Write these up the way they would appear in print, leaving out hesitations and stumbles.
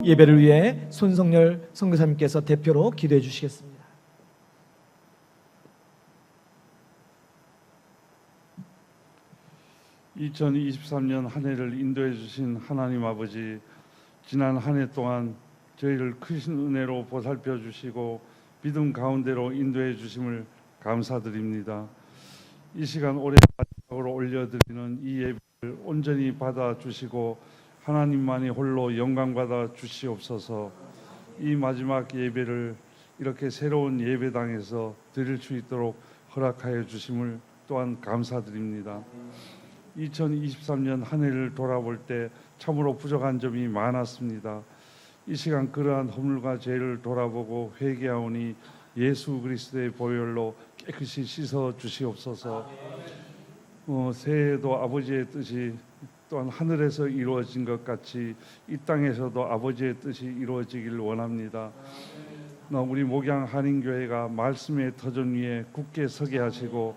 예배를 위해 손성열 선교사님께서 대표로 기도해 주시겠습니다. (2023년) 한 해를 인도해 주신 하나님 아버지, 지난 한 해 동안 저희를 크신 은혜로 보살펴 주시고 믿음 가운데로 인도해 주심을 감사드립니다. 이 시간 올해 마지막으로 올려드리는 이 예배를 온전히 받아 주시고 하나님만이 홀로 영광 받아 주시옵소서. 이 마지막 예배를 이렇게 새로운 예배당에서 드릴 수 있도록 허락하여 주심을 또한 감사드립니다. 2023년 한 해를 돌아볼 때 참으로 부족한 점이 많았습니다. 이 시간 그러한 허물과 죄를 돌아보고 회개하오니 예수 그리스도의 보혈로 깨끗이 씻어 주시옵소서. 새해에도 아버지의 뜻이 또한 하늘에서 이루어진 것 같이 이 땅에서도 아버지의 뜻이 이루어지길 원합니다. 우리 목양 한인교회가 말씀의 터전 위에 굳게 서게 하시고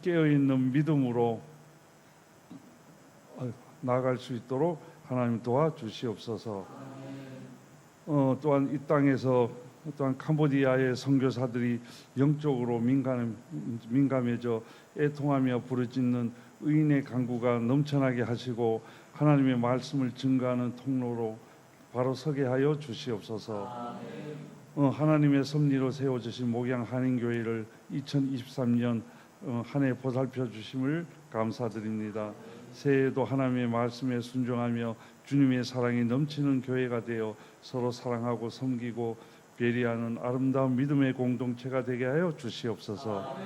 깨어있는 믿음으로 나아갈 수 있도록 하나님 도와주시옵소서. 또한 이 땅에서 또한 캄보디아의 선교사들이 영적으로 민감해져 애통하며 부르짖는 의인의 간구가 넘쳐나게 하시고 하나님의 말씀을 증거하는 통로로 바로 서게 하여 주시옵소서. 하나님의 섭리로 세워주신 목양 한인교회를 2023년 한 해 보살펴 주심을 감사드립니다. 새해에도 하나님의 말씀에 순종하며 주님의 사랑이 넘치는 교회가 되어 서로 사랑하고 섬기고 배려하는 아름다운 믿음의 공동체가 되게 하여 주시옵소서.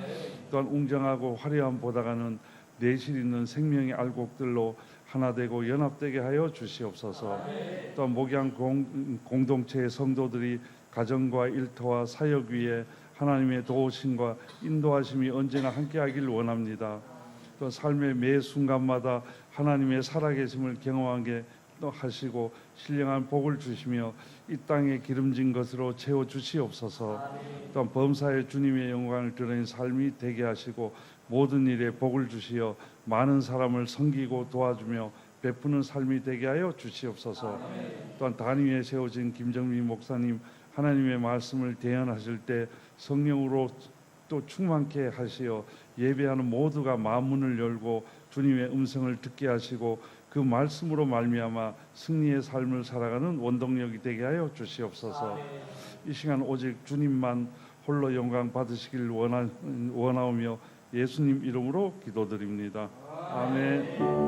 또한 웅장하고 화려한 보다가는 내실 있는 생명의 알곡들로 하나 되고 연합되게 하여 주시옵소서. 또한 목양 공동체의 성도들이 가정과 일터와 사역 위에 하나님의 도우심과 인도하심이 언제나 함께하길 원합니다. 또 삶의 매 순간마다 하나님의 살아계심을 경험하게 하시고 신령한 복을 주시며 이 땅에 기름진 것으로 채워 주시옵소서. 또한 범사에 주님의 영광을 드러낸 삶이 되게 하시고 모든 일에 복을 주시어 많은 사람을 섬기고 도와주며 베푸는 삶이 되게 하여 주시옵소서. 또한 단위에 세워진 김정민 목사님, 하나님의 말씀을 대언하실 때 성령으로 또 충만케 하시어 예배하는 모두가 마음문을 열고 주님의 음성을 듣게 하시고 그 말씀으로 말미암아 승리의 삶을 살아가는 원동력이 되게 하여 주시옵소서. 이 시간 오직 주님만 홀로 영광 받으시길 원하오며 예수님 이름으로 기도드립니다. 아멘.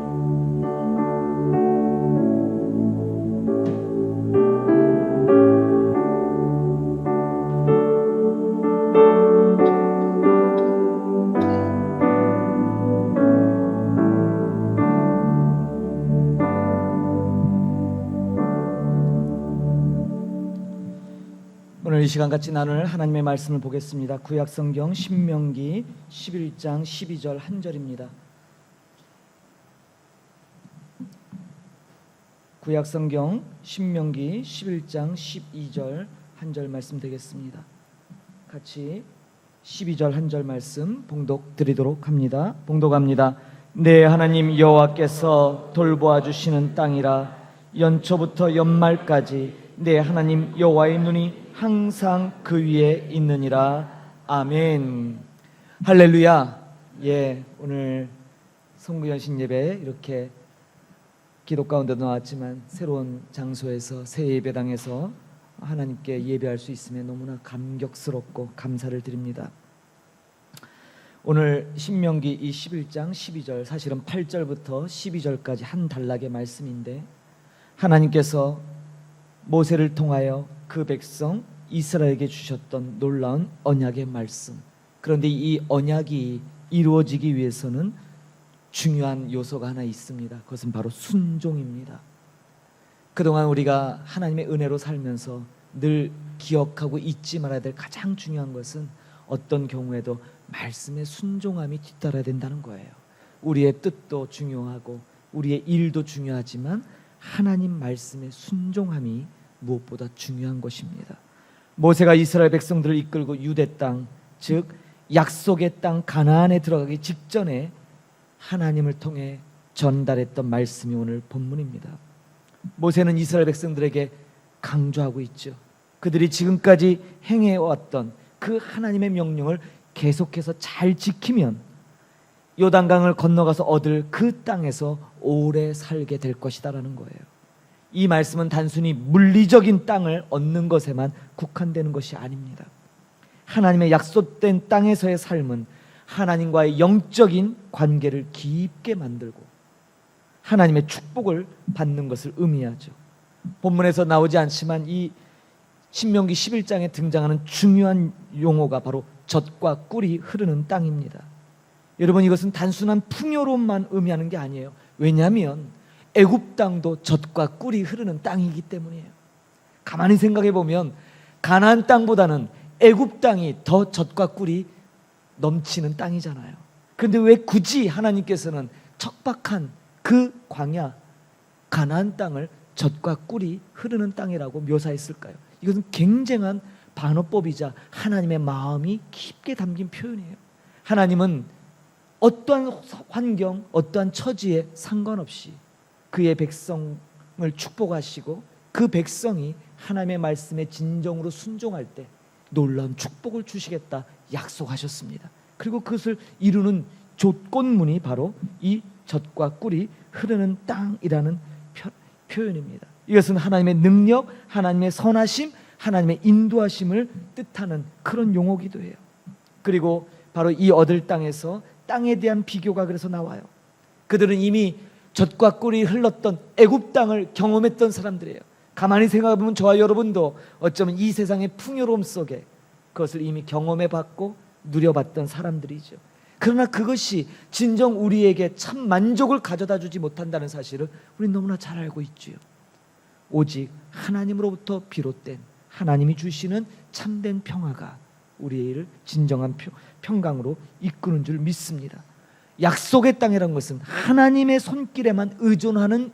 오늘 이 시간 같이 나눌 하나님의 말씀을 보겠습니다. 구약성경 신명기 11장 12절 한 절입니다. 구약성경 신명기 11장 12절 한 절 말씀 되겠습니다. 같이 12절 한 절 말씀 봉독 드리도록 합니다. 봉독합니다. 내 하나님 여호와께서 돌보아 주시는 땅이라 연초부터 연말까지 내 하나님 여호와의 눈이 항상 그 위에 있느니라. 아멘. 할렐루야. 오늘 성구연신 예배 이렇게 기도 가운데도 나왔지만 새로운 장소에서 새 예배당에서 하나님께 예배할 수 있음에 너무나 감격스럽고 감사를 드립니다. 오늘 신명기 이 11장 12절 사실은 8절부터 12절까지 한 단락의 말씀인데 하나님께서 모세를 통하여 그 백성 이스라엘에게 주셨던 놀라운 언약의 말씀. 그런데 이 언약이 이루어지기 위해서는 중요한 요소가 하나 있습니다. 그것은 바로 순종입니다. 그동안 우리가 하나님의 은혜로 살면서 늘 기억하고 잊지 말아야 될 가장 중요한 것은 어떤 경우에도 말씀에 순종함이 뒤따라야 된다는 거예요. 우리의 뜻도 중요하고 우리의 일도 중요하지만 하나님 말씀에 순종함이 무엇보다 중요한 것입니다. 모세가 이스라엘 백성들을 이끌고 유대 땅, 즉 약속의 땅 가나안에 들어가기 직전에 하나님을 통해 전달했던 말씀이 오늘 본문입니다. 모세는 이스라엘 백성들에게 강조하고 있죠. 그들이 지금까지 행해왔던 그 하나님의 명령을 계속해서 잘 지키면 요단강을 건너가서 얻을 그 땅에서 오래 살게 될 것이다라는 거예요. 이 말씀은 단순히 물리적인 땅을 얻는 것에만 국한되는 것이 아닙니다. 하나님의 약속된 땅에서의 삶은 하나님과의 영적인 관계를 깊게 만들고 하나님의 축복을 받는 것을 의미하죠. 본문에서 나오지 않지만 이 신명기 11장에 등장하는 중요한 용어가 바로 젖과 꿀이 흐르는 땅입니다. 여러분, 이것은 단순한 풍요로움만 의미하는 게 아니에요. 왜냐하면 애굽 땅도 젖과 꿀이 흐르는 땅이기 때문이에요. 가만히 생각해 보면 가나안 땅보다는 애굽 땅이 더 젖과 꿀이 넘치는 땅이잖아요. 그런데 왜 굳이 하나님께서는 척박한 그 광야 가나안 땅을 젖과 꿀이 흐르는 땅이라고 묘사했을까요? 이것은 굉장한 반어법이자 하나님의 마음이 깊게 담긴 표현이에요. 하나님은 어떠한 환경, 어떠한 처지에 상관없이 그의 백성을 축복하시고 그 백성이 하나님의 말씀에 진정으로 순종할 때 놀라운 축복을 주시겠다 약속하셨습니다. 그리고 그것을 이루는 조건문이 바로 이 젖과 꿀이 흐르는 땅이라는 표현입니다. 이것은 하나님의 능력, 하나님의 선하심, 하나님의 인도하심을 뜻하는 그런 용어기도 해요. 그리고 바로 이 얻을 땅에서 땅에 대한 비교가 그래서 나와요. 그들은 이미 젖과 꿀이 흘렀던 애굽 땅을 경험했던 사람들이에요. 가만히 생각해 보면 저와 여러분도 어쩌면 이 세상의 풍요로움 속에 그것을 이미 경험해봤고 누려봤던 사람들이죠. 그러나 그것이 진정 우리에게 참 만족을 가져다 주지 못한다는 사실을 우리는 너무나 잘 알고 있지요. 오직 하나님으로부터 비롯된 하나님이 주시는 참된 평화가 우리를 진정한 평강으로 이끄는 줄 믿습니다. 약속의 땅이라는 것은 하나님의 손길에만 의존하는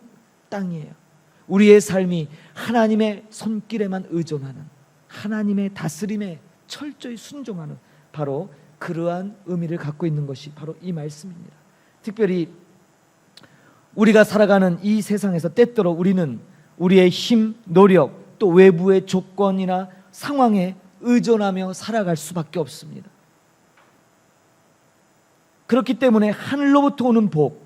땅이에요. 우리의 삶이 하나님의 손길에만 의존하는, 하나님의 다스림에 철저히 순종하는 바로 그러한 의미를 갖고 있는 것이 바로 이 말씀입니다. 특별히 우리가 살아가는 이 세상에서 때때로 우리는 우리의 힘, 노력, 또 외부의 조건이나 상황에 의존하며 살아갈 수밖에 없습니다. 그렇기 때문에 하늘로부터 오는 복,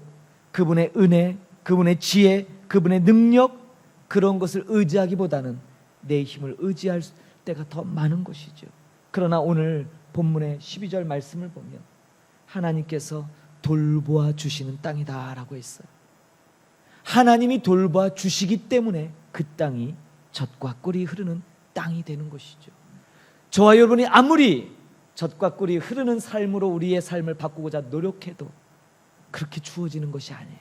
그분의 은혜, 그분의 지혜, 그분의 능력, 그런 것을 의지하기보다는 내 힘을 의지할 때가 더 많은 것이죠. 그러나 오늘 본문의 12절 말씀을 보면 하나님께서 돌보아 주시는 땅이다라고 했어요. 하나님이 돌보아 주시기 때문에 그 땅이 젖과 꿀이 흐르는 땅이 되는 것이죠. 저와 여러분이 아무리 젖과 꿀이 흐르는 삶으로 우리의 삶을 바꾸고자 노력해도 그렇게 주어지는 것이 아니에요.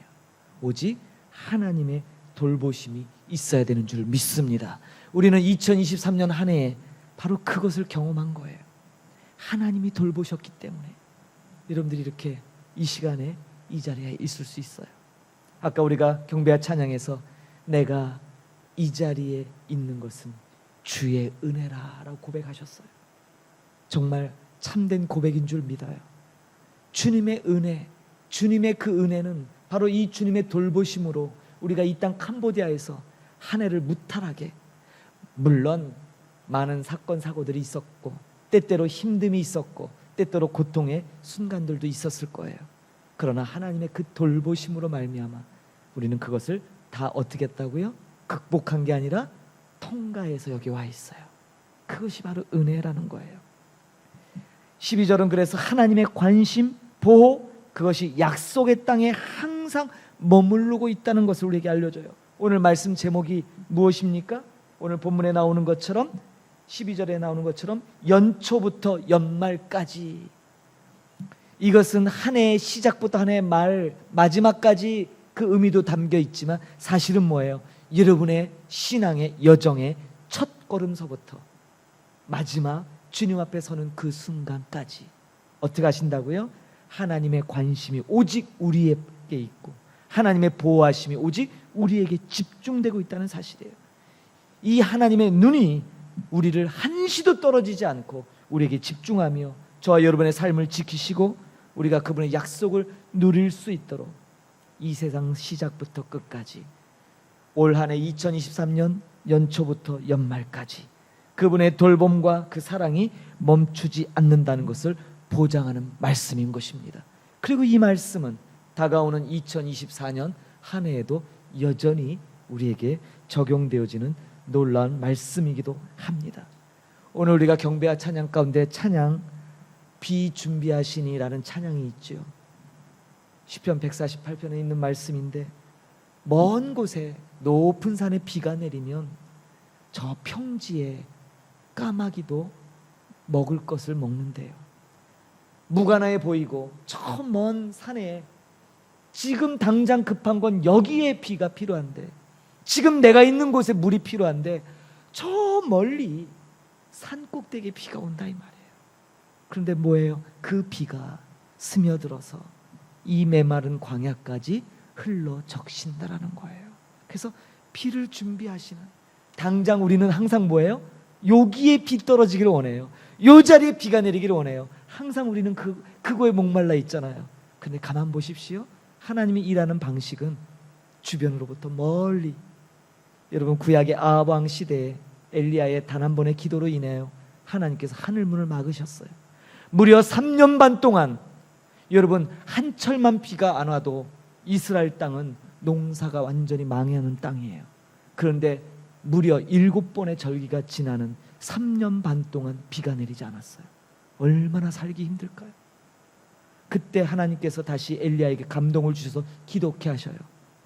오직 하나님의 돌보심이 있어야 되는 줄 믿습니다. 우리는 2023년 한 해에 바로 그것을 경험한 거예요. 하나님이 돌보셨기 때문에 여러분들이 이렇게 이 시간에 이 자리에 있을 수 있어요. 아까 우리가 경배와 찬양에서 내가 이 자리에 있는 것은 주의 은혜라라고 고백하셨어요. 정말 참된 고백인 줄 믿어요. 주님의 은혜, 주님의 그 은혜는 바로 이 주님의 돌보심으로 우리가 이 땅 캄보디아에서 한 해를 무탈하게, 물론 많은 사건 사고들이 있었고 때때로 힘듦이 있었고 때때로 고통의 순간들도 있었을 거예요. 그러나 하나님의 그 돌보심으로 말미암아 우리는 그것을 다 어떻게 했다고요? 극복한 게 아니라 통과해서 여기 와 있어요. 그것이 바로 은혜라는 거예요. 12절은 그래서 하나님의 관심, 보호, 그것이 약속의 땅에 항상 머무르고 있다는 것을 우리에게 알려줘요. 오늘 말씀 제목이 무엇입니까? 오늘 본문에 나오는 것처럼 12절에 나오는 것처럼 연초부터 연말까지, 이것은 한 해의 시작부터 한 해의 말 마지막까지 그 의미도 담겨 있지만 사실은 뭐예요? 여러분의 신앙의 여정의 첫 걸음서부터 마지막 주님 앞에 서는 그 순간까지 어떻게 하신다고요? 하나님의 관심이 오직 우리에게 있고 하나님의 보호하심이 오직 우리에게 집중되고 있다는 사실이에요. 이 하나님의 눈이 우리를 한시도 떨어지지 않고 우리에게 집중하며 저와 여러분의 삶을 지키시고 우리가 그분의 약속을 누릴 수 있도록 이 세상 시작부터 끝까지 올 한 해 2023년 연초부터 연말까지 그분의 돌봄과 그 사랑이 멈추지 않는다는 것을 보장하는 말씀인 것입니다. 그리고 이 말씀은 다가오는 2024년 한 해에도 여전히 우리에게 적용되어지는 놀라운 말씀이기도 합니다. 오늘 우리가 경배와 찬양 가운데 찬양 비준비하시니라는 찬양이 있죠. 시편 148편에 있는 말씀인데, 먼 곳에 높은 산에 비가 내리면 저 평지에 까마귀도 먹을 것을 먹는데요. 무관하게 보이고 저 먼 산에 지금 당장 급한 건 여기에 비가 필요한데, 지금 내가 있는 곳에 물이 필요한데 저 멀리 산 꼭대기에 비가 온다 이 말이에요. 그런데 뭐예요? 그 비가 스며들어서 이 메마른 광야까지 흘러 적신다라는 거예요. 그래서 비를 준비하시는, 당장 우리는 항상 뭐예요? 여기에 비 떨어지기를 원해요. 요 자리에 비가 내리기를 원해요. 항상 우리는 그거에 목말라 있잖아요. 근데 가만 보십시오. 하나님이 일하는 방식은 주변으로부터 멀리. 여러분, 구약의 아합 왕 시대에 엘리야의 단 한 번의 기도로 인하여 하나님께서 하늘문을 막으셨어요. 무려 3년 반 동안 여러분 한 철만 비가 안 와도 이스라엘 땅은 농사가 완전히 망하는 땅이에요. 그런데 무려 7번의 절기가 지나는 3년 반 동안 비가 내리지 않았어요. 얼마나 살기 힘들까요? 그때 하나님께서 다시 엘리야에게 감동을 주셔서 기도케 하셔요.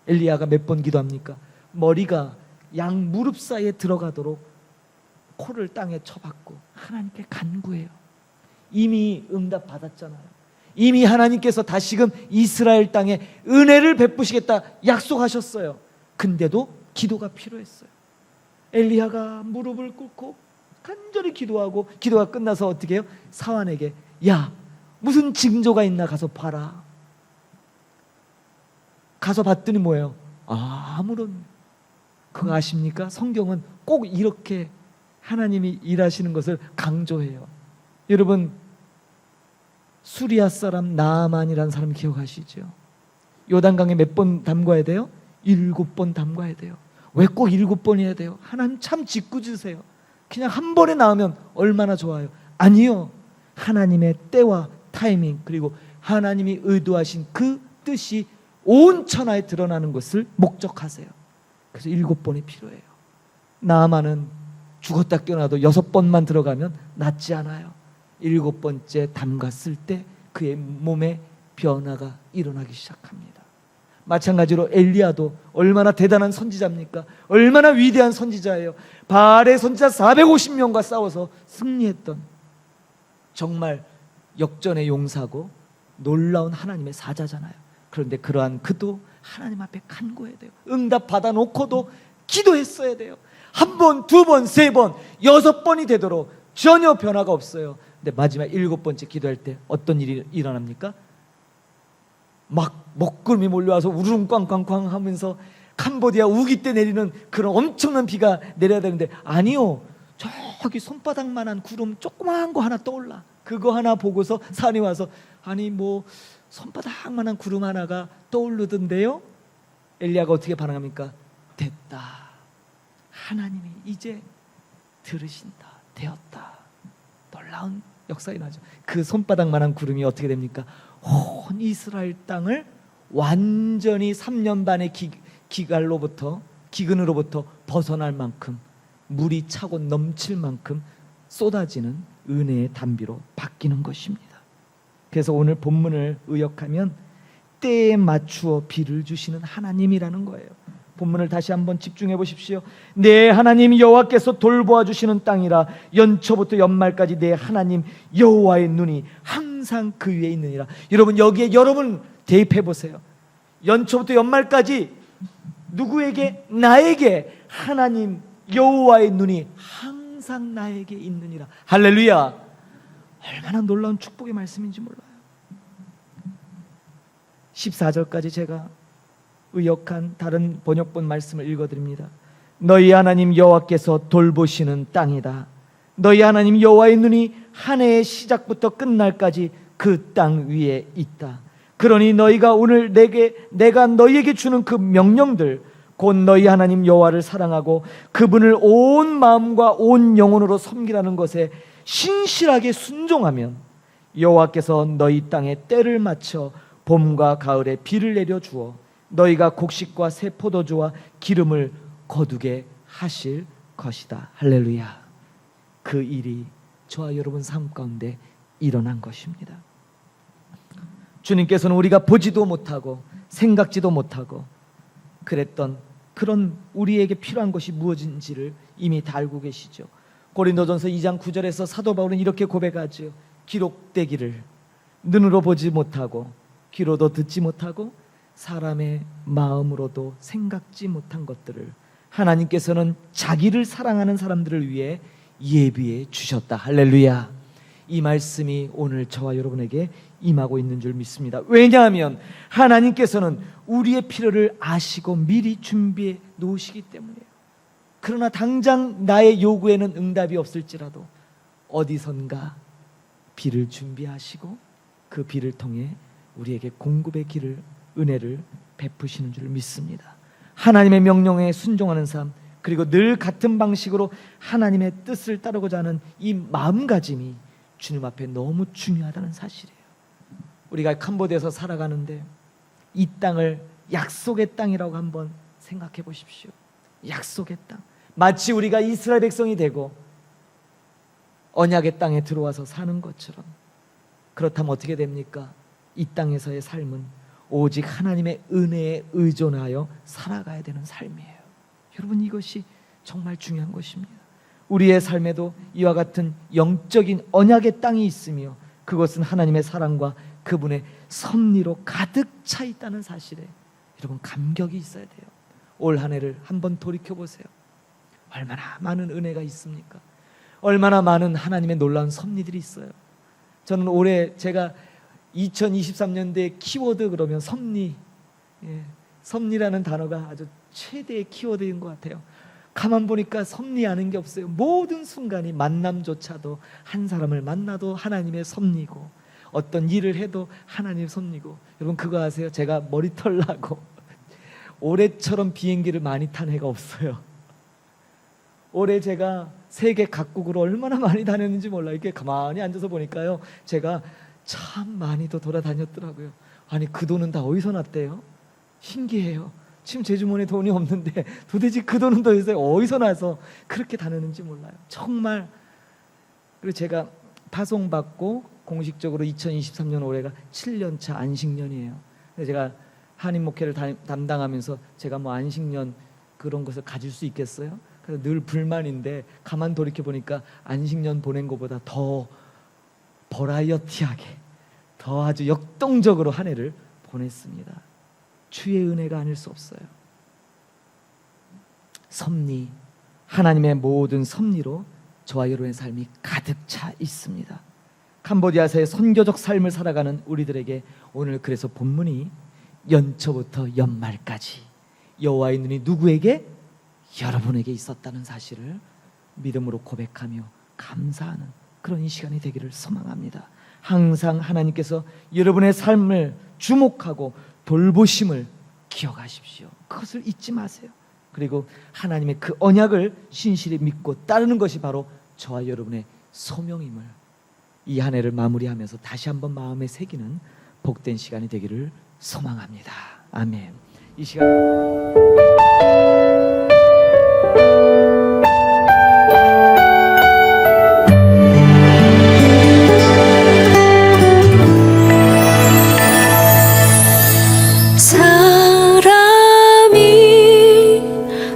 엘리야가 몇 번 기도합니까? 머리가 양 무릎 사이에 들어가도록 코를 땅에 쳐박고 하나님께 간구해요. 이미 응답 받았잖아요. 이미 하나님께서 다시금 이스라엘 땅에 은혜를 베푸시겠다 약속하셨어요. 근데도 기도가 필요했어요. 엘리야가 무릎을 꿇고 간절히 기도하고, 기도가 끝나서 어떻게 해요? 사환에게, 야, 무슨 징조가 있나 가서 봐라. 가서 봤더니 뭐예요? 아무런. 그거 아십니까? 성경은 꼭 이렇게 하나님이 일하시는 것을 강조해요. 여러분, 수리아 사람 나아만이라는 사람 기억하시죠? 요단강에 몇 번 담가야 돼요? 7번 담가야 돼요. 왜 꼭 7번이어야 돼요? 하나님 참 짓궂으세요. 그냥 한 번에 나오면 얼마나 좋아요. 아니요, 하나님의 때와 타이밍, 그리고 하나님이 의도하신 그 뜻이 온 천하에 드러나는 것을 목적하세요. 그래서 7번이 필요해요. 나아만은 죽었다 깨어나도 6번만 들어가면 낫지 않아요. 7번째 담갔을 때 그의 몸에 변화가 일어나기 시작합니다. 마찬가지로 엘리야도 얼마나 대단한 선지자입니까? 얼마나 위대한 선지자예요. 바알의 선지자 450명과 싸워서 승리했던, 정말 역전의 용사고 놀라운 하나님의 사자잖아요. 그런데 그러한 그도 하나님 앞에 간구해야 돼요. 응답 받아놓고도 기도했어야 돼요. 1번, 2번, 3번, 6번이 되도록 전혀 변화가 없어요. 근데 마지막 7번째 기도할 때 어떤 일이 일어납니까? 막 먹구름이 몰려와서 우르릉 꽝꽝꽝 하면서 캄보디아 우기 때 내리는 그런 엄청난 비가 내려야 되는데, 아니요, 저기 손바닥만한 구름 조그마한 거 하나 떠올라. 그거 하나 보고서 산이 와서, 아니 뭐 손바닥만한 구름 하나가 떠오르던데요? 엘리야가 어떻게 반응합니까? 됐다, 하나님이 이제 들으신다, 되었다. 놀라운 역사가 나죠. 그 손바닥만한 구름이 어떻게 됩니까? 온 이스라엘 땅을 완전히 3년 반의 기근으로부터 벗어날 만큼, 물이 차고 넘칠 만큼 쏟아지는 은혜의 단비로 바뀌는 것입니다. 그래서 오늘 본문을 의역하면 때에 맞추어 비를 주시는 하나님이라는 거예요. 본문을 다시 한번 집중해 보십시오. 내 하나님 여호와께서 돌보아 주시는 땅이라, 연초부터 연말까지 내 하나님 여호와의 눈이 항상 그 위에 있느니라. 여러분, 여기에 여러분 대입해 보세요. 연초부터 연말까지 누구에게? 나에게 하나님 여호와의 눈이 항상 나에게 있느니라. 할렐루야. 얼마나 놀라운 축복의 말씀인지 몰라요. 14절까지 제가 의역한 다른 번역본 말씀을 읽어드립니다. 너희 하나님 여호와께서 돌보시는 땅이다. 너희 하나님 여호와의 눈이 한 해의 시작부터 끝날까지 그 땅 위에 있다. 그러니 너희가 오늘 내가 너희에게 주는 그 명령들, 곧 너희 하나님 여호와를 사랑하고 그분을 온 마음과 온 영혼으로 섬기라는 것에 신실하게 순종하면 여호와께서 너희 땅에 때를 맞춰 봄과 가을에 비를 내려 주어 너희가 곡식과 새 포도주와 기름을 거두게 하실 것이다. 할렐루야. 그 일이 저와 여러분 삶 가운데 일어난 것입니다. 주님께서는 우리가 보지도 못하고 생각지도 못하고 그랬던 그런 우리에게 필요한 것이 무엇인지를 이미 다 알고 계시죠. 고린도전서 2장 9절에서 사도 바울은 이렇게 고백하죠. 기록되기를 눈으로 보지 못하고 귀로도 듣지 못하고 사람의 마음으로도 생각지 못한 것들을 하나님께서는 자기를 사랑하는 사람들을 위해 예비해 주셨다. 할렐루야. 이 말씀이 오늘 저와 여러분에게 임하고 있는 줄 믿습니다. 왜냐하면 하나님께서는 우리의 필요를 아시고 미리 준비해 놓으시기 때문이에요. 그러나 당장 나의 요구에는 응답이 없을지라도 어디선가 비를 준비하시고 그 비를 통해 우리에게 공급의 길을, 은혜를 베푸시는 줄 믿습니다. 하나님의 명령에 순종하는 삶, 그리고 늘 같은 방식으로 하나님의 뜻을 따르고자 하는 이 마음가짐이 주님 앞에 너무 중요하다는 사실이에요. 우리가 캄보디아에서 살아가는데 이 땅을 약속의 땅이라고 한번 생각해 보십시오. 약속의 땅. 마치 우리가 이스라엘 백성이 되고 언약의 땅에 들어와서 사는 것처럼. 그렇다면 어떻게 됩니까? 이 땅에서의 삶은 오직 하나님의 은혜에 의존하여 살아가야 되는 삶이에요. 여러분, 이것이 정말 중요한 것입니다. 우리의 삶에도 이와 같은 영적인 언약의 땅이 있으며 그것은 하나님의 사랑과 그분의 섭리로 가득 차 있다는 사실에 여러분 감격이 있어야 돼요. 올 한 해를 한번 돌이켜보세요. 얼마나 많은 은혜가 있습니까? 얼마나 많은 하나님의 놀라운 섭리들이 있어요. 저는 올해 제가 2023년도의 키워드 그러면 섭리, 섭리라는 단어가 아주 최대의 키워드인 것 같아요. 가만 보니까 섭리하는 게 없어요. 모든 순간이 만남조차도 한 사람을 만나도 하나님의 섭리고 어떤 일을 해도 하나님의 섭리고. 여러분 그거 아세요? 제가 머리털 나고 올해처럼 비행기를 많이 탄 해가 없어요. 올해 제가 세계 각국으로 얼마나 많이 다녔는지 몰라요. 이렇게 가만히 앉아서 보니까요, 제가 참 많이도 돌아다녔더라고요. 아니 그 돈은 다 어디서 났대요? 신기해요. 지금 제 주머니에 돈이 없는데 도대체 그 돈은 도대체 어디서 나서 그렇게 다녔는지 몰라요. 정말. 그리고 제가 파송받고 공식적으로 2023년 올해가 7년차 안식년이에요. 제가 한인 목회를 담당하면서 제가 뭐 안식년 그런 것을 가질 수 있겠어요? 그래서 늘 불만인데 가만 돌이켜 보니까 안식년 보낸 것보다 더 버라이어티하게, 더 아주 역동적으로 한 해를 보냈습니다. 주의 은혜가 아닐 수 없어요. 섭리, 하나님의 모든 섭리로 저와 여러분의 삶이 가득 차 있습니다. 캄보디아에서의 선교적 삶을 살아가는 우리들에게 오늘 그래서 본문이 연초부터 연말까지 여호와의 눈이 누구에게? 여러분에게 있었다는 사실을 믿음으로 고백하며 감사하는 그런 이 시간이 되기를 소망합니다. 항상 하나님께서 여러분의 삶을 주목하고 돌보심을 기억하십시오. 그것을 잊지 마세요. 그리고 하나님의 그 언약을 신실히 믿고 따르는 것이 바로 저와 여러분의 소명임을 이 한 해를 마무리하면서 다시 한번 마음에 새기는 복된 시간이 되기를 소망합니다. 아멘. 이 시간 사람이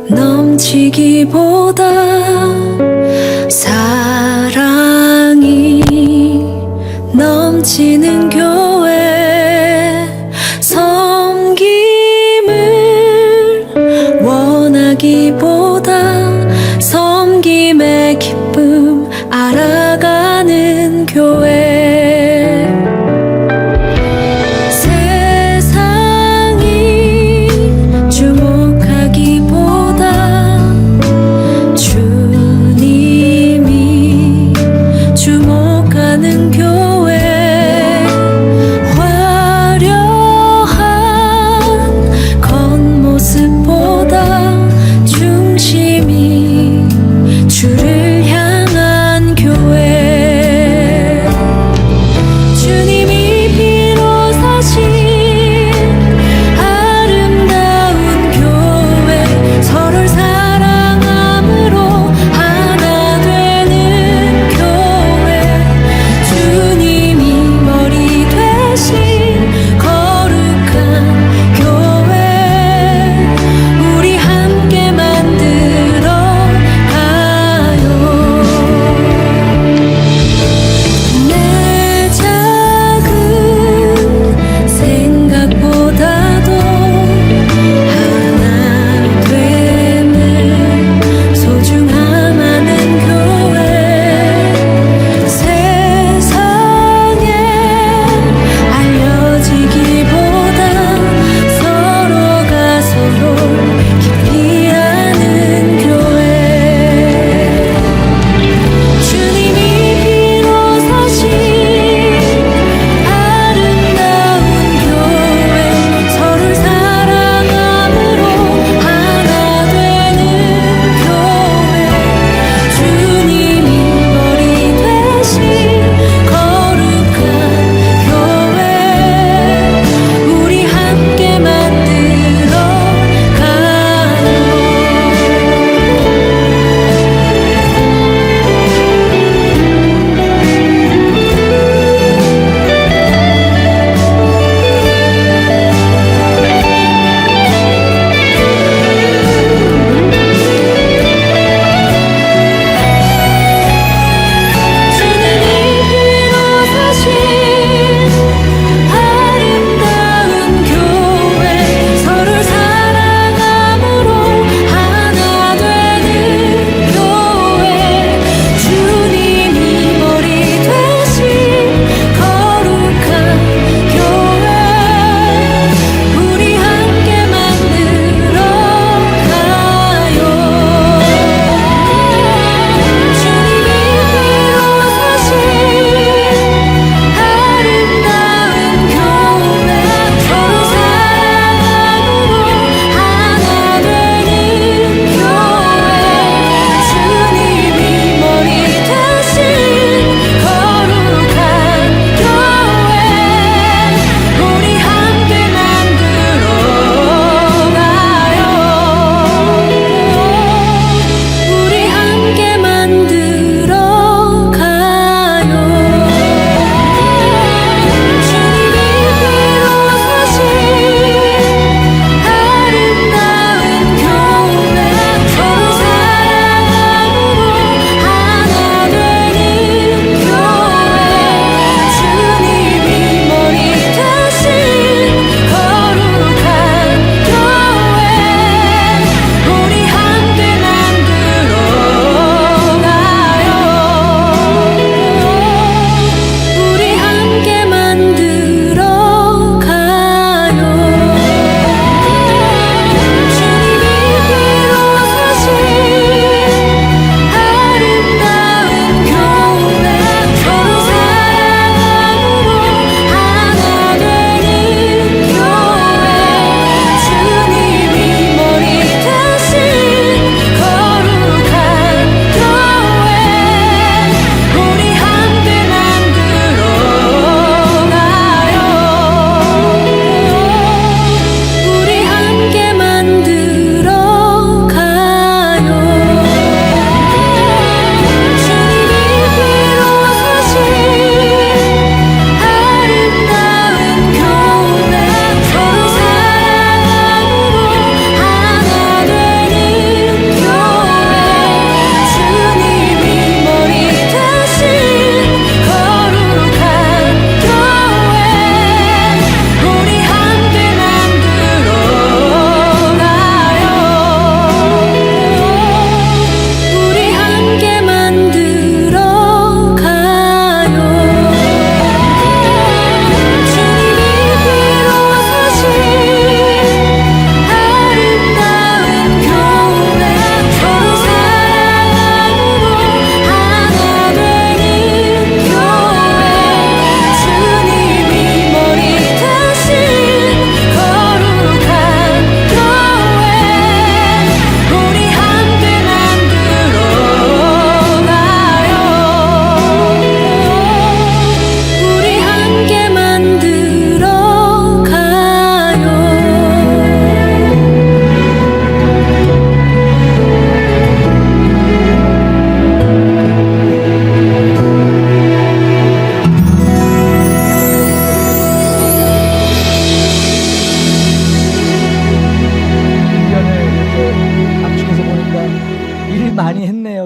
넘치기보다 사랑이 넘치는 교회, 섬김을 원하기보다 섬김의 기쁨 알아가는 교회, 세상이 주목하기보다 주님이 주목하는 교회, 화려한 겉모습보다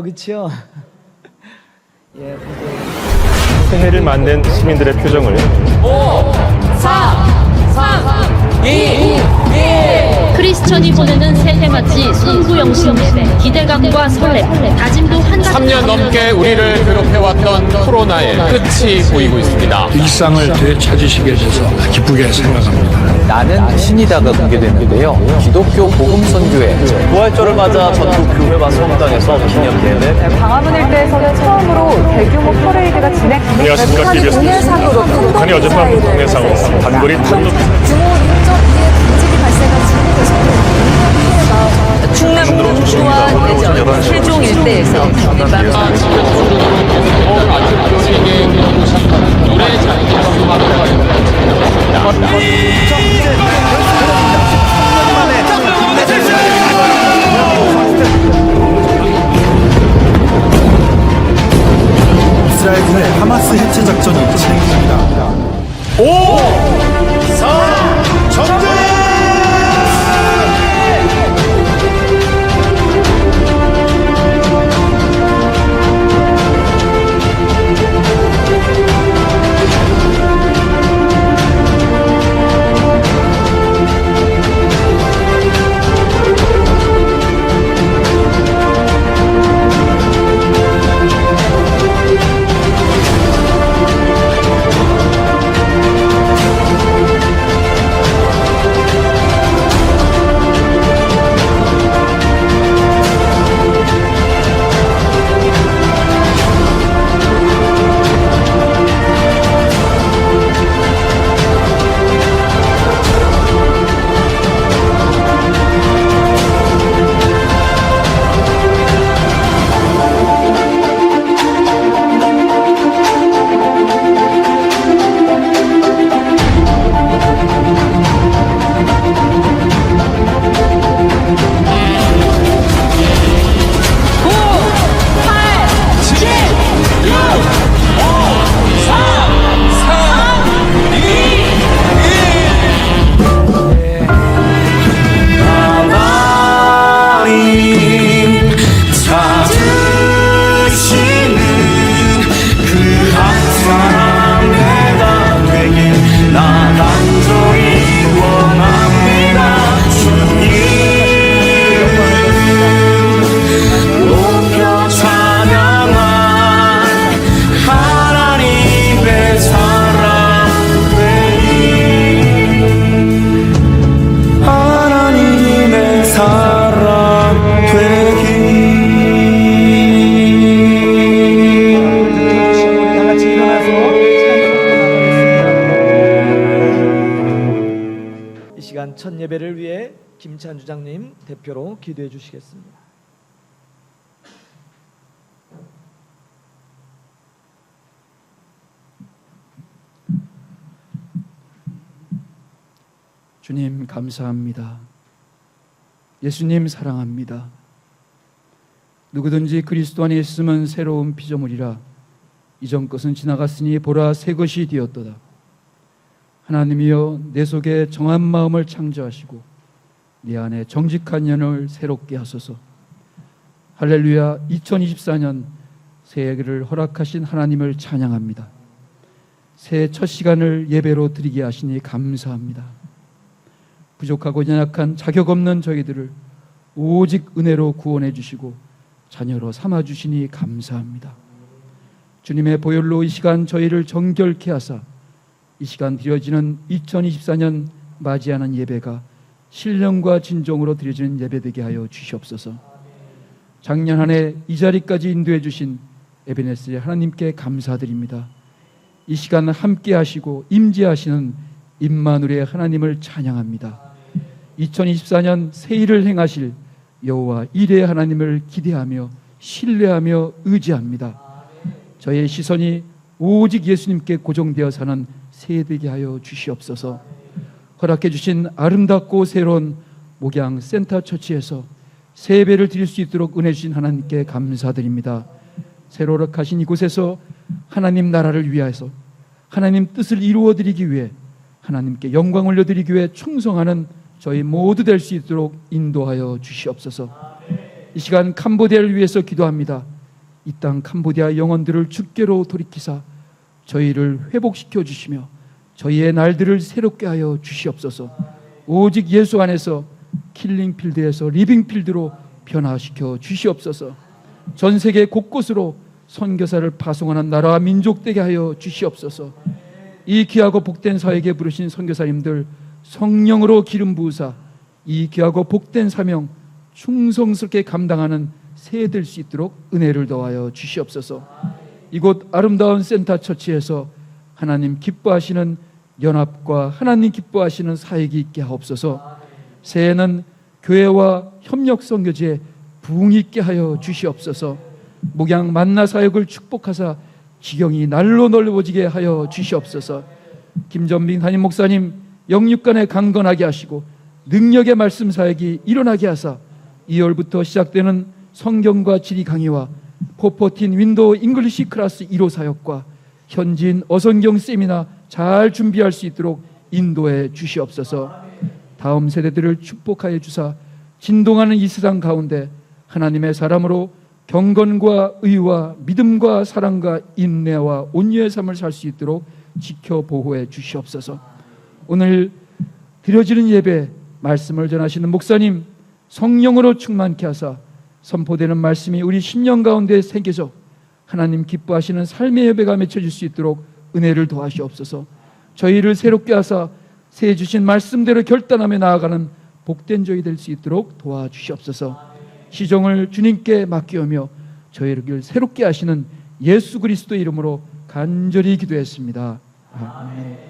그렇죠? 예, 새해를 만든 시민들의 표정을 크리스천이 보내는 새해맞이 송구영신 예배, 기대감과 설렘, 다짐도 한가득 3년 넘게 우리를 괴롭혀왔던 코로나의 끝이 보이고 있습니다. 일상을 되찾으시게 돼서 기쁘게 생각합니다. 나는 신이다가 공개됐는데요. 기독교 복음선교회 부활절을 맞아 전국 교회와 성당에서 기념대회를 광화문 일대에서는 처음으로 대규모 퍼레이드가 진행됩니다. 안녕하십니까. KBS 뉴스입니다. 북한이 어젯밤 동해상으로 단거리 탄도 충남 공주와 대전, 세종 일대에서 이스라엘군의 하마스 해체 작전이 진행 중입니다. 5, 4, 전쟁! 첫 예배를 위해 김찬 주장님 대표로 기도해 주시겠습니다. 주님 감사합니다. 예수님 사랑합니다. 누구든지 그리스도 안에 있으면 새로운 피조물이라 이전 것은 지나갔으니 보라 새 것이 되었도다. 하나님이여 내 속에 정한 마음을 창조하시고 내 안에 정직한 연을 새롭게 하소서. 할렐루야. 2024년 새해를 허락하신 하나님을 찬양합니다. 새해 첫 시간을 예배로 드리게 하시니 감사합니다. 부족하고 연약한 자격 없는 저희들을 오직 은혜로 구원해 주시고 자녀로 삼아 주시니 감사합니다. 주님의 보혈로 이 시간 저희를 정결케 하사 이 시간 드려지는 2024년 맞이하는 예배가 신령과 진정으로 드려지는 예배 되게 하여 주시옵소서. 작년 한 해 이 자리까지 인도해 주신 에베네스의 하나님께 감사드립니다. 이 시간 함께 하시고 임재하시는 임마누엘의 하나님을 찬양합니다. 2024년 새 일을 행하실 여호와 이레의 하나님을 기대하며 신뢰하며 의지합니다. 저의 시선이 오직 예수님께 고정되어 사는 새해 되게 하여 주시옵소서. 허락해 주신 아름답고 새로운 목양 센터 처치에서 새 예배를 드릴 수 있도록 은혜 주신 하나님께 감사드립니다. 새로 허락하신 이곳에서 하나님 나라를 위하여서 하나님 뜻을 이루어 드리기 위해 하나님께 영광 올려드리기 위해 충성하는 저희 모두 될 수 있도록 인도하여 주시옵소서. 이 시간 캄보디아를 위해서 기도합니다. 이 땅 캄보디아 영혼들을 주께로 돌이키사 저희를 회복시켜 주시며 저희의 날들을 새롭게 하여 주시옵소서. 오직 예수 안에서 킬링필드에서 리빙필드로 변화시켜 주시옵소서. 전 세계 곳곳으로 선교사를 파송하는 나라와 민족 되게 하여 주시옵소서. 이 귀하고 복된 사역에 부르신 선교사님들 성령으로 기름 부으사 이 귀하고 복된 사명 충성스럽게 감당하는 새 될 수 있도록 은혜를 더하여 주시옵소서. 이곳 아름다운 센터 처치에서 하나님 기뻐하시는 연합과 하나님 기뻐하시는 사역이 있게 하옵소서. 새해는 교회와 협력 선교지에 부흥이 있게 하여 주시옵소서. 목양 만나 사역을 축복하사 지경이 날로 넓어지게 하여 주시옵소서. 김전빈 담임 목사님 영육간에 강건하게 하시고 능력의 말씀 사역이 일어나게 하사 2월부터 시작되는 성경과 지리 강의와 포포틴 윈도우 잉글리시 클래스 1호 사역과 현지인 어성경 세미나 잘 준비할 수 있도록 인도해 주시옵소서. 다음 세대들을 축복하여 주사 진동하는 이 세상 가운데 하나님의 사람으로 경건과 의와 믿음과 사랑과 인내와 온유의 삶을 살 수 있도록 지켜 보호해 주시옵소서. 오늘 드려지는 예배 말씀을 전하시는 목사님 성령으로 충만케 하사 선포되는 말씀이 우리 심령 가운데 새겨져 하나님 기뻐하시는 삶의 예배가 맺혀질 수 있도록 은혜를 더하시옵소서. 저희를 새롭게 하사 새해 주신 말씀대로 결단하며 나아가는 복된 저희 될 수 있도록 도와주시옵소서. 시종을 주님께 맡기오며 저희를 새롭게 하시는 예수 그리스도 이름으로 간절히 기도했습니다. 아멘.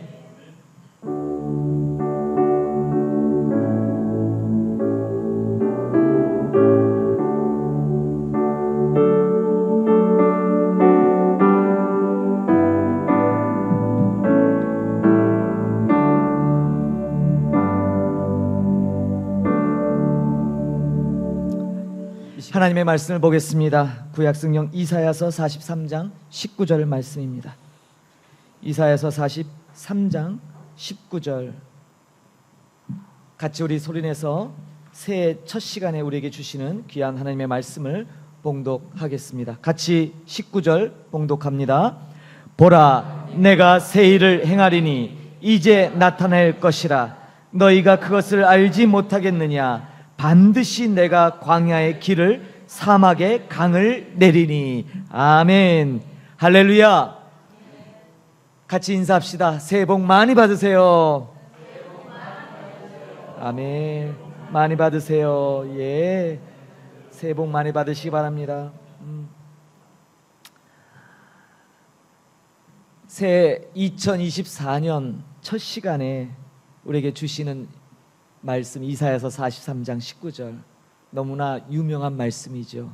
하나님의 말씀을 보겠습니다. 구약성경 이사야서 43장 19절 말씀입니다. 이사야서 43장 19절 같이 우리 소리내서 새해 첫 시간에 우리에게 주시는 귀한 하나님의 말씀을 봉독하겠습니다. 같이 19절 봉독합니다. 보라, 내가 새 일을 행하리니 이제 나타낼 것이라. 너희가 그것을 알지 못하겠느냐? 반드시 내가 광야의 길을 사막의 강을 내리니. 아멘. 할렐루야. 같이 인사합시다. 새해 복 많이 받으세요. 아멘. 많이 받으세요. 예. 새해 복 많이 받으시기 바랍니다. 새해 2024년 첫 시간에 우리에게 주시는 말씀 이사야서 43장 19절 너무나 유명한 말씀이죠.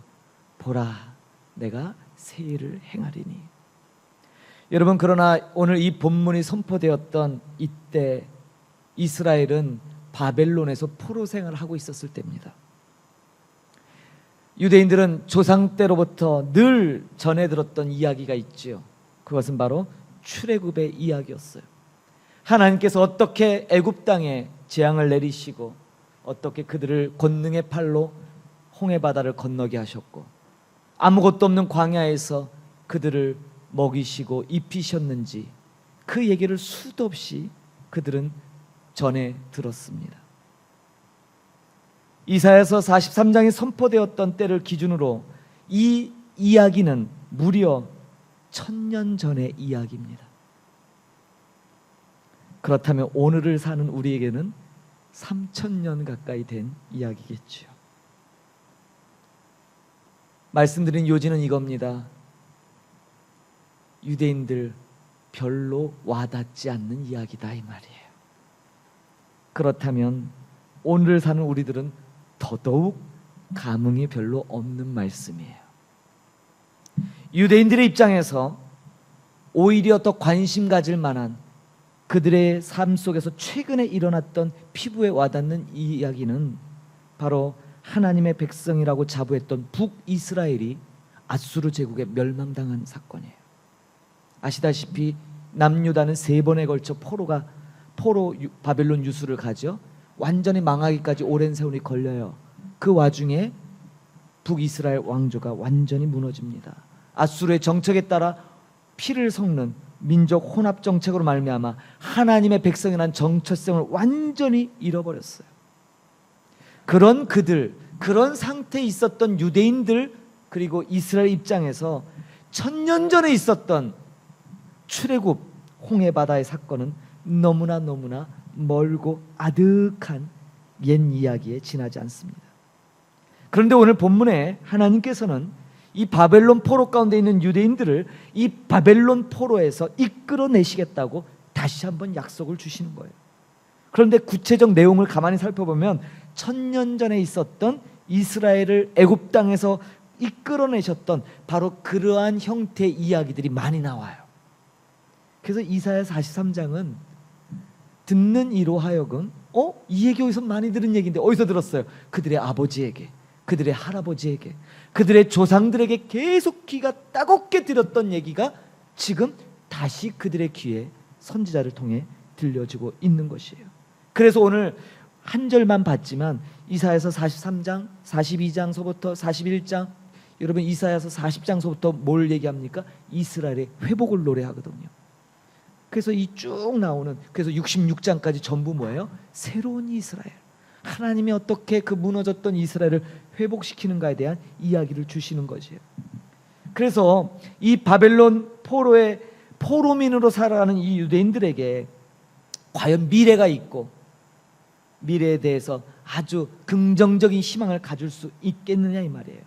보라, 내가 새 일을 행하리니. 여러분, 그러나 오늘 이 본문이 선포되었던 이때 이스라엘은 바벨론에서 포로 생활을 하고 있었을 때입니다. 유대인들은 조상 때로부터 늘 전해 들었던 이야기가 있지요. 그것은 바로 출애굽의 이야기였어요. 하나님께서 어떻게 애굽 땅에 재앙을 내리시고 어떻게 그들을 권능의 팔로 홍해 바다를 건너게 하셨고 아무것도 없는 광야에서 그들을 먹이시고 입히셨는지 그 얘기를 수도 없이 그들은 전해 들었습니다. 이사야서 43장이 선포되었던 때를 기준으로 이 이야기는 무려 1000년 전의 이야기입니다. 그렇다면 오늘을 사는 우리에게는 3000년 가까이 된 이야기겠지요. 말씀드린 요지는 이겁니다. 유대인들 별로 와닿지 않는 이야기다 이 말이에요. 그렇다면 오늘을 사는 우리들은 더더욱 감흥이 별로 없는 말씀이에요. 유대인들의 입장에서 오히려 더 관심 가질 만한 그들의 삶 속에서 최근에 일어났던 피부에 와닿는 이 이야기는 바로 하나님의 백성이라고 자부했던 북이스라엘이 아수르 제국에 멸망당한 사건이에요. 아시다시피 남유다는 3번에 걸쳐 포로 바벨론 유수를 가죠. 완전히 망하기까지 오랜 세월이 걸려요. 그 와중에 북이스라엘 왕조가 완전히 무너집니다. 아수르의 정책에 따라 피를 섞는 민족 혼합 정책으로 말미암아 하나님의 백성이란 정체성을 완전히 잃어버렸어요. 그런 그들, 그런 상태에 있었던 유대인들 그리고 이스라엘 입장에서 1000년 전에 있었던 출애굽 홍해 바다의 사건은 너무나 멀고 아득한 옛 이야기에 지나지 않습니다. 그런데 오늘 본문에 하나님께서는 이 바벨론 포로 가운데 있는 유대인들을 이 바벨론 포로에서 이끌어내시겠다고 다시 한번 약속을 주시는 거예요. 그런데 구체적 내용을 가만히 살펴보면 1000년 전에 있었던 이스라엘을 애굽 땅에서 이끌어내셨던 바로 그러한 형태의 이야기들이 많이 나와요. 그래서 이사야 43장은 듣는 이로 하여금 이 얘기 어디서 많이 들은 얘기인데 어디서 들었어요? 그들의 아버지에게, 그들의 할아버지에게, 그들의 조상들에게 계속 귀가 따갑게 들었던 얘기가 지금 다시 그들의 귀에 선지자를 통해 들려지고 있는 것이에요. 그래서 오늘 한 절만 봤지만 이사야서 43장, 42장서부터 41장, 여러분 이사야서 40장서부터 뭘 얘기합니까? 이스라엘의 회복을 노래하거든요. 그래서 이 쭉 나오는, 그래서 66장까지 전부 뭐예요? 새로운 이스라엘, 하나님이 어떻게 그 무너졌던 이스라엘을 회복시키는가에 대한 이야기를 주시는 것이에요. 그래서 이 바벨론 포로의 포로민으로 살아가는 이 유대인들에게 과연 미래가 있고 미래에 대해서 아주 긍정적인 희망을 가질 수 있겠느냐 이 말이에요.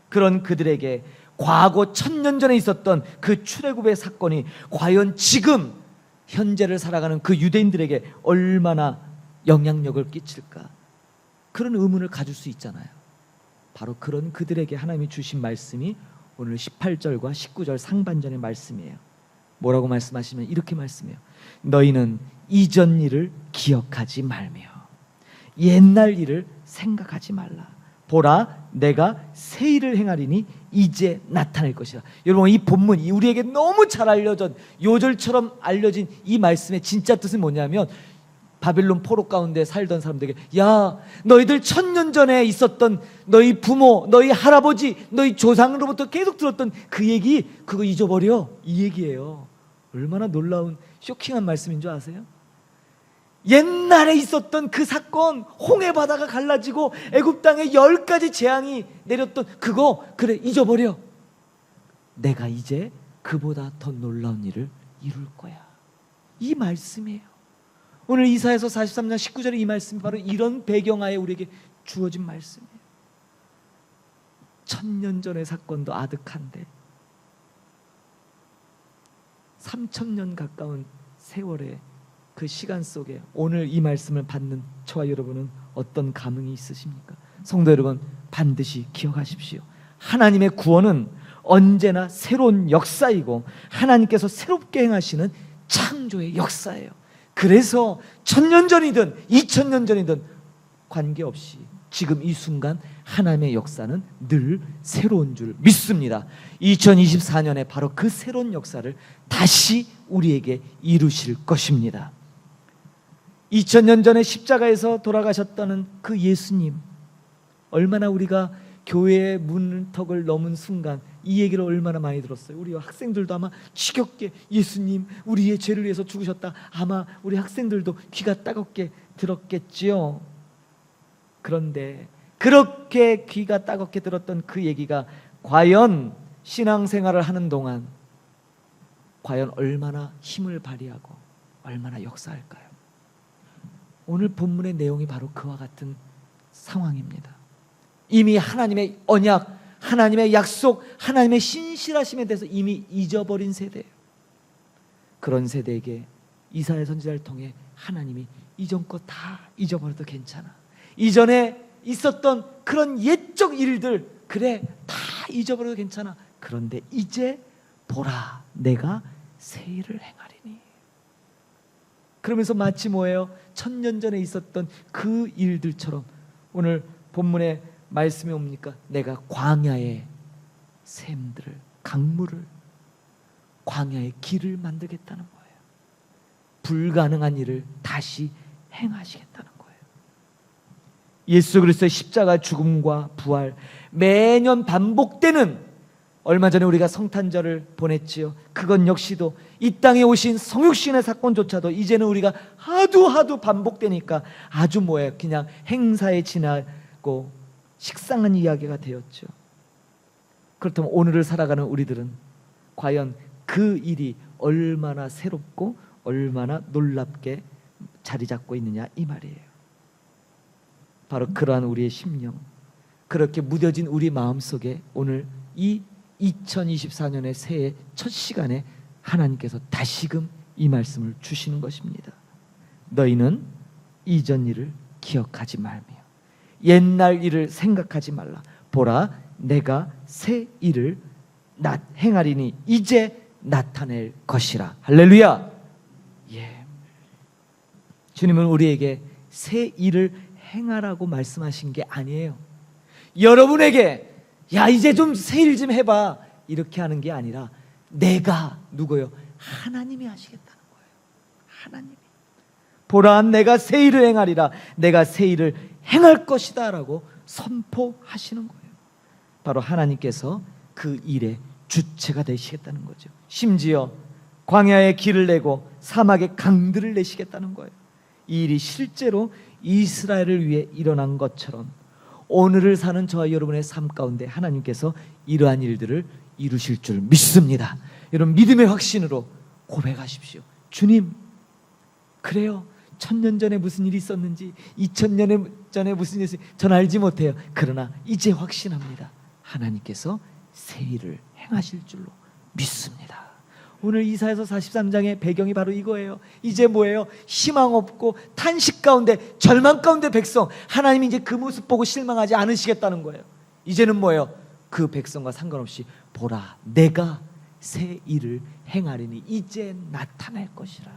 그런 그들에게 과거 1000년 전에 있었던 그 출애굽의 사건이 과연 지금 현재를 살아가는 그 유대인들에게 얼마나 영향력을 끼칠까, 그런 의문을 가질 수 있잖아요. 바로 그런 그들에게 하나님이 주신 말씀이 오늘 18절과 19절 상반전의 말씀이에요. 뭐라고 말씀하시면 이렇게 말씀해요. 너희는 이전 일을 기억하지 말며 옛날 일을 생각하지 말라. 보라, 내가 새 일을 행하리니 이제 나타날 것이다. 여러분, 이 본문이 우리에게 너무 잘 알려진, 요절처럼 알려진 이 말씀의 진짜 뜻은 뭐냐면, 바벨론 포로 가운데 살던 사람들에게, 야, 너희들 1000년 전에 있었던 너희 부모, 너희 할아버지, 너희 조상으로부터 계속 들었던 그 얘기, 그거 잊어버려, 이 얘기예요. 얼마나 놀라운 쇼킹한 말씀인 줄 아세요? 옛날에 있었던 그 사건, 홍해 바다가 갈라지고 애굽 땅에 10가지 재앙이 내렸던 그거, 그래, 잊어버려. 내가 이제 그보다 더 놀라운 일을 이룰 거야. 이 말씀이에요. 오늘 이사야서 43장 19절의 이 말씀이 바로 이런 배경하에 우리에게 주어진 말씀이에요. 1000년 전의 사건도 아득한데 3000년 가까운 세월의 그 시간 속에 오늘 이 말씀을 받는 저와 여러분은 어떤 감흥이 있으십니까? 성도 여러분, 반드시 기억하십시오. 하나님의 구원은 언제나 새로운 역사이고 하나님께서 새롭게 행하시는 창조의 역사예요. 그래서 1000년 전이든 2000년 전이든 관계없이 지금 이 순간 하나님의 역사는 늘 새로운 줄 믿습니다. 2024년에 바로 그 새로운 역사를 다시 우리에게 이루실 것입니다. 2000년 전에 십자가에서 돌아가셨다는 그 예수님, 얼마나 우리가 교회의 문턱을 넘은 순간 이 얘기를 얼마나 많이 들었어요. 우리 학생들도 아마 지겹게 예수님 우리의 죄를 위해서 죽으셨다, 아마 우리 학생들도 귀가 따갑게 들었겠지요. 그런데 그렇게 귀가 따갑게 들었던 그 얘기가 과연 신앙생활을 하는 동안 과연 얼마나 힘을 발휘하고 얼마나 역사할까요? 오늘 본문의 내용이 바로 그와 같은 상황입니다. 이미 하나님의 언약, 하나님의 약속, 하나님의 신실하심에 대해서 이미 잊어버린 세대예요. 그런 세대에게 이사야 선지자를 통해 하나님이 이전 거 다 잊어버려도 괜찮아, 이전에 있었던 그런 옛적 일들, 그래, 다 잊어버려도 괜찮아. 그런데 이제 보라, 내가 새 일을 행하리니. 그러면서 마치 뭐예요? 1000년 전에 있었던 그 일들처럼 오늘 본문에 말씀이 옵니까? 내가 광야의 샘들을, 강물을, 광야의 길을 만들겠다는 거예요. 불가능한 일을 다시 행하시겠다는 거예요. 예수 그리스도의 십자가 죽음과 부활, 매년 반복되는 얼마 전에 우리가 성탄절을 보냈지요. 그건 역시도 이 땅에 오신 성육신의 사건조차도 이제는 우리가 하도 반복되니까 아주 그냥 행사에 지나고 식상한 이야기가 되었죠. 그렇다면 오늘을 살아가는 우리들은 과연 그 일이 얼마나 새롭고 얼마나 놀랍게 자리 잡고 있느냐 이 말이에요. 바로 그러한 우리의 심령, 그렇게 무뎌진 우리 마음속에 오늘 이 2024년의 새해 첫 시간에 하나님께서 다시금 이 말씀을 주시는 것입니다. 너희는 이전 일을 기억하지 말며 옛날 일을 생각하지 말라. 보라, 내가 새 일을 행하리니 이제 나타낼 것이라. 할렐루야. 예. 주님은 우리에게 새 일을 행하라고 말씀하신 게 아니에요. 여러분에게 야 이제 좀 새 일 좀 해봐 이렇게 하는 게 아니라 내가 누구요? 하나님이 하시겠다는 거예요. 하나님이. 보라, 내가 새 일을 행하리라. 내가 새 일을 행할 것이다 라고 선포하시는 거예요. 바로 하나님께서 그 일의 주체가 되시겠다는 거죠. 심지어 광야에 길을 내고 사막에 강들을 내시겠다는 거예요. 이 일이 실제로 이스라엘을 위해 일어난 것처럼 오늘을 사는 저와 여러분의 삶 가운데 하나님께서 이러한 일들을 이루실 줄 믿습니다. 여러분 믿음의 확신으로 고백하십시오. 주님, 그래요. 1000년 전에 무슨 일이 있었는지 2000년 전에 무슨 일이 있었는지 전 알지 못해요. 그러나 이제 확신합니다. 하나님께서 새 일을 행하실 줄로 믿습니다. 오늘 이사야서 43장의 배경이 바로 이거예요. 이제 뭐예요? 희망 없고 탄식 가운데 절망 가운데 백성, 하나님이 이제 그 모습 보고 실망하지 않으시겠다는 거예요. 이제는 뭐예요? 그 백성과 상관없이 보라, 내가 새 일을 행하리니 이제 나타날 것이라.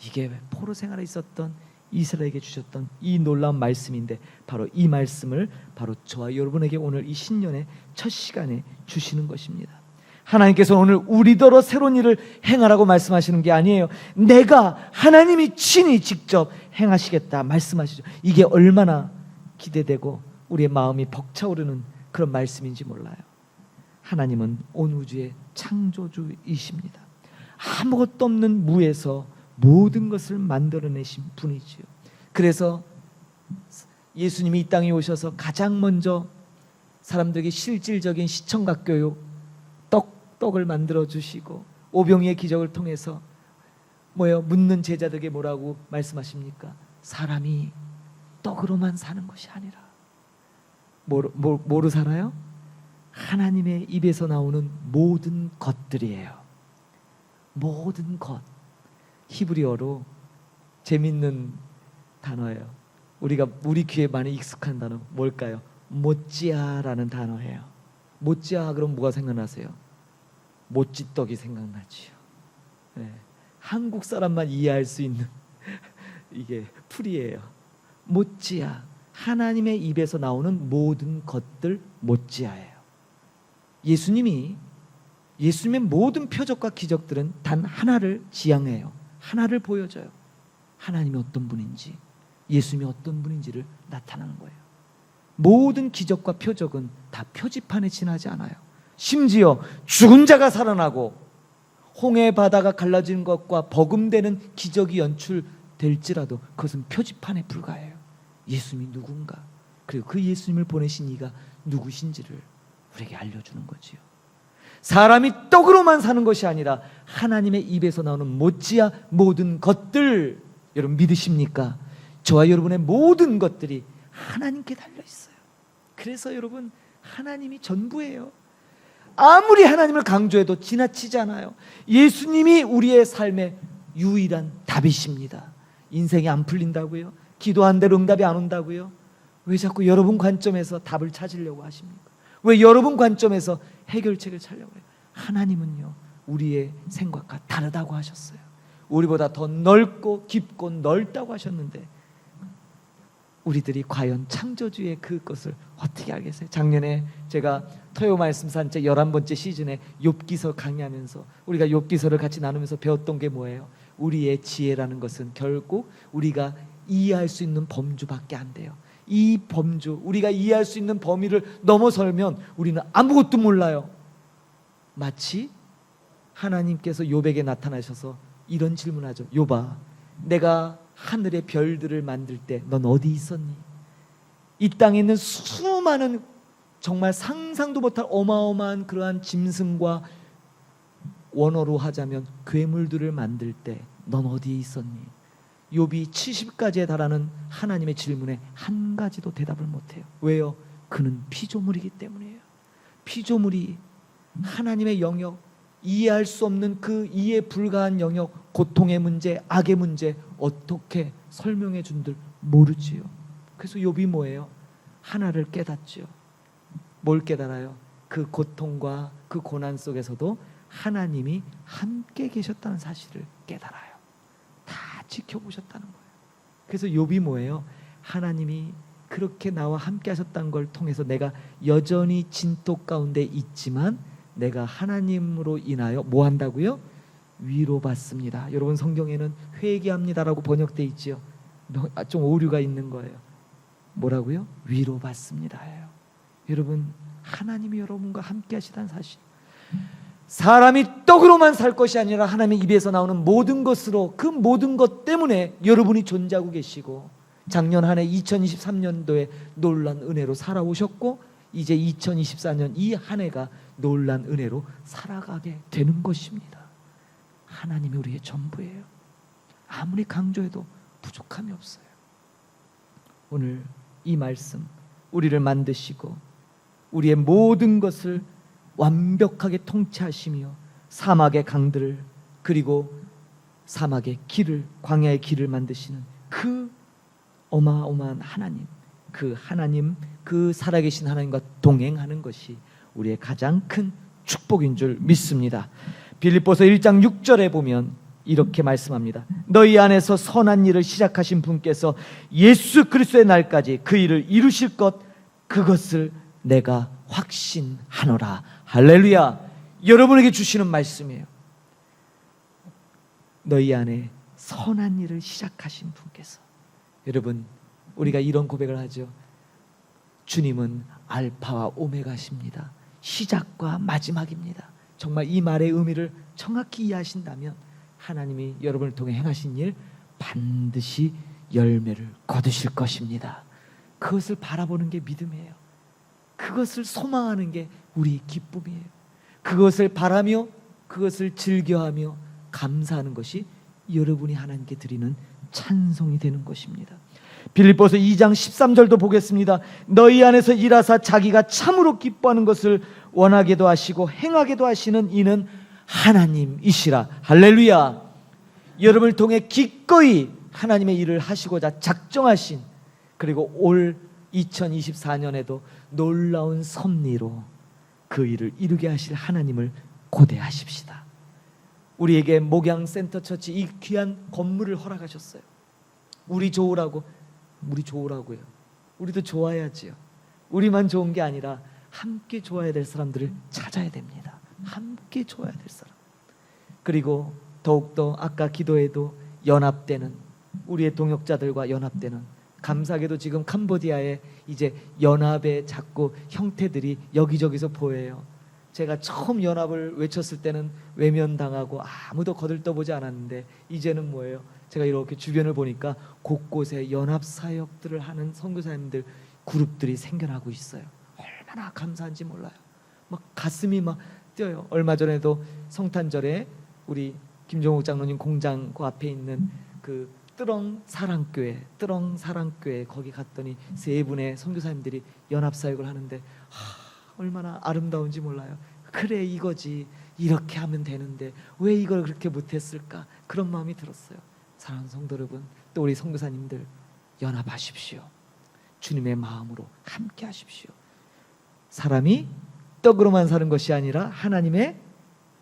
이게 포로 생활에 있었던 이스라엘에게 주셨던 이 놀라운 말씀인데 바로 이 말씀을 바로 저와 여러분에게 오늘 이 신년의 첫 시간에 주시는 것입니다. 하나님께서 오늘 우리더러 새로운 일을 행하라고 말씀하시는 게 아니에요. 내가 하나님이 친히 직접 행하시겠다 말씀하시죠. 이게 얼마나 기대되고 우리의 마음이 벅차오르는 그런 말씀인지 몰라요. 하나님은 온 우주의 창조주이십니다. 아무것도 없는 무에서 모든 것을 만들어내신 분이지요. 그래서 예수님이 이 땅에 오셔서 가장 먼저 사람들에게 실질적인 시청각 교육, 떡을 만들어 주시고 오병이의 기적을 통해서 묻는 제자들에게 뭐라고 말씀하십니까? 사람이 떡으로만 사는 것이 아니라 뭐로 살아요? 하나님의 입에서 나오는 모든 것들이에요. 모든 것. 히브리어로 재밌는 단어예요. 우리 귀에 많이 익숙한 단어 뭘까요? 모찌아라는 단어예요. 모찌아 그럼 뭐가 생각나세요? 모찌떡이 생각나지요. 네. 한국 사람만 이해할 수 있는 이게 풀이에요. 모찌아, 하나님의 입에서 나오는 모든 것들 모찌아예요. 예수님의 모든 표적과 기적들은 단 하나를 지향해요. 하나를 보여줘요. 하나님이 어떤 분인지, 예수님이 어떤 분인지를 나타나는 거예요. 모든 기적과 표적은 다 표지판에 지나지 않아요. 심지어 죽은 자가 살아나고 홍해 바다가 갈라지는 것과 버금되는 기적이 연출될지라도 그것은 표지판에 불과해요. 예수님이 누군가, 그리고 그 예수님을 보내신 이가 누구신지를 우리에게 알려주는 거지요. 사람이 떡으로만 사는 것이 아니라 하나님의 입에서 나오는 모찌아 모든 것들, 여러분 믿으십니까? 저와 여러분의 모든 것들이 하나님께 달려있어요. 그래서 여러분 하나님이 전부예요. 아무리 하나님을 강조해도 지나치지 않아요. 예수님이 우리의 삶의 유일한 답이십니다. 인생이 안 풀린다고요? 기도한 대로 응답이 안 온다고요? 왜 자꾸 여러분 관점에서 답을 찾으려고 하십니까? 왜 여러분 관점에서 해결책을 찾으려고 해요? 하나님은요 우리의 생각과 다르다고 하셨어요. 우리보다 더 넓고 깊고 넓다고 하셨는데 우리들이 과연 창조주의 그것을 어떻게 알겠어요? 작년에 제가 토요 말씀 산책 11번째 시즌에 욥기서 강의하면서 우리가 욥기서를 같이 나누면서 배웠던 게 뭐예요? 우리의 지혜라는 것은 결국 우리가 이해할 수 있는 범주밖에 안 돼요. 이 범주, 우리가 이해할 수 있는 범위를 넘어설면 우리는 아무것도 몰라요. 마치 하나님께서 욥에게 나타나셔서 이런 질문하죠. 욥아, 내가 하늘의 별들을 만들 때 넌 어디 있었니? 이 땅에 있는 수많은 정말 상상도 못할 어마어마한 그러한 짐승과 원어로 하자면 괴물들을 만들 때 넌 어디에 있었니? 욥이 70가지에 달하는 하나님의 질문에 한 가지도 대답을 못해요. 왜요? 그는 피조물이기 때문이에요. 피조물이 하나님의 영역, 이해할 수 없는 그 이해 불가한 영역, 고통의 문제, 악의 문제 어떻게 설명해 준들 모르지요. 그래서 욥이 뭐예요? 하나를 깨닫지요. 뭘 깨달아요? 그 고통과 그 고난 속에서도 하나님이 함께 계셨다는 사실을 깨달아요. 다 지켜보셨다는 거예요. 그래서 욥이 뭐예요? 하나님이 그렇게 나와 함께 하셨다는 걸 통해서 내가 여전히 진토 가운데 있지만 내가 하나님으로 인하여 뭐 한다고요? 위로받습니다. 여러분 성경에는 회개합니다라고 번역돼 있지요. 좀 오류가 있는 거예요. 뭐라고요? 위로받습니다예요. 여러분 하나님이 여러분과 함께 하시다는 사실. 사람이 떡으로만 살 것이 아니라 하나님의 입에서 나오는 모든 것으로, 그 모든 것 때문에 여러분이 존재하고 계시고, 작년 한 해 2023년도에 놀란 은혜로 살아오셨고 이제 2024년 이 한 해가 놀란 은혜로 살아가게 되는 것입니다. 하나님이 우리의 전부예요. 아무리 강조해도 부족함이 없어요. 오늘 이 말씀 우리를 만드시고 우리의 모든 것을 완벽하게 통치하시며 사막의 강들을 그리고 사막의 길을, 광야의 길을 만드시는 그 어마어마한 하나님, 그 하나님, 그 살아계신 하나님과 동행하는 것이 우리의 가장 큰 축복인 줄 믿습니다. 빌립보서 1장 6절에 보면 이렇게 말씀합니다. 너희 안에서 선한 일을 시작하신 분께서 예수 그리스도의 날까지 그 일을 이루실 것, 그것을 내가 확신하노라. 할렐루야. 여러분에게 주시는 말씀이에요. 너희 안에 선한 일을 시작하신 분께서. 여러분 우리가 이런 고백을 하죠. 주님은 알파와 오메가십니다. 시작과 마지막입니다. 정말 이 말의 의미를 정확히 이해하신다면 하나님이 여러분을 통해 행하신 일 반드시 열매를 거두실 것입니다. 그것을 바라보는 게 믿음이에요. 그것을 소망하는 게 우리 기쁨이에요. 그것을 바라며 그것을 즐겨하며 감사하는 것이 여러분이 하나님께 드리는 찬송이 되는 것입니다. 빌립보서 2장 13절도 보겠습니다. 너희 안에서 일하사 자기가 참으로 기뻐하는 것을 원하게도 하시고 행하게도 하시는 이는 하나님이시라. 할렐루야. 여러분을 통해 기꺼이 하나님의 일을 하시고자 작정하신, 그리고 올 2024년에도 놀라운 섭리로 그 일을 이루게 하실 하나님을 고대하십시다. 우리에게 목양센터 처치 이 귀한 건물을 허락하셨어요. 우리 좋으라고요. 우리도 좋아야지요. 우리만 좋은 게 아니라 함께 좋아야 될 사람들을 찾아야 됩니다. 함께 좋아야 될 사람. 그리고 더욱더 아까 기도에도 연합되는, 우리의 동역자들과 연합되는, 감사하게도 지금 캄보디아에 이제 연합의 자꾸 형태들이 여기저기서 보여요. 제가 처음 연합을 외쳤을 때는 외면당하고 아무도 거들떠보지 않았는데 이제는 뭐예요? 제가 이렇게 주변을 보니까 곳곳에 연합 사역들을 하는 선교사님들 그룹들이 생겨나고 있어요. 얼마나 감사한지 몰라요. 막 가슴이 막 뛰어요. 얼마 전에도 성탄절에 우리 김종욱 장로님 공장 그 앞에 있는 그 뜨렁 사랑교회 거기 갔더니 세 분의 선교사님들이 연합 사역을 하는데 얼마나 아름다운지 몰라요. 그래 이거지, 이렇게 하면 되는데 왜 이걸 그렇게 못했을까, 그런 마음이 들었어요. 사랑하는 성도 여러분, 또 우리 선교사님들 연합하십시오. 주님의 마음으로 함께 하십시오. 사람이 떡으로만 사는 것이 아니라 하나님의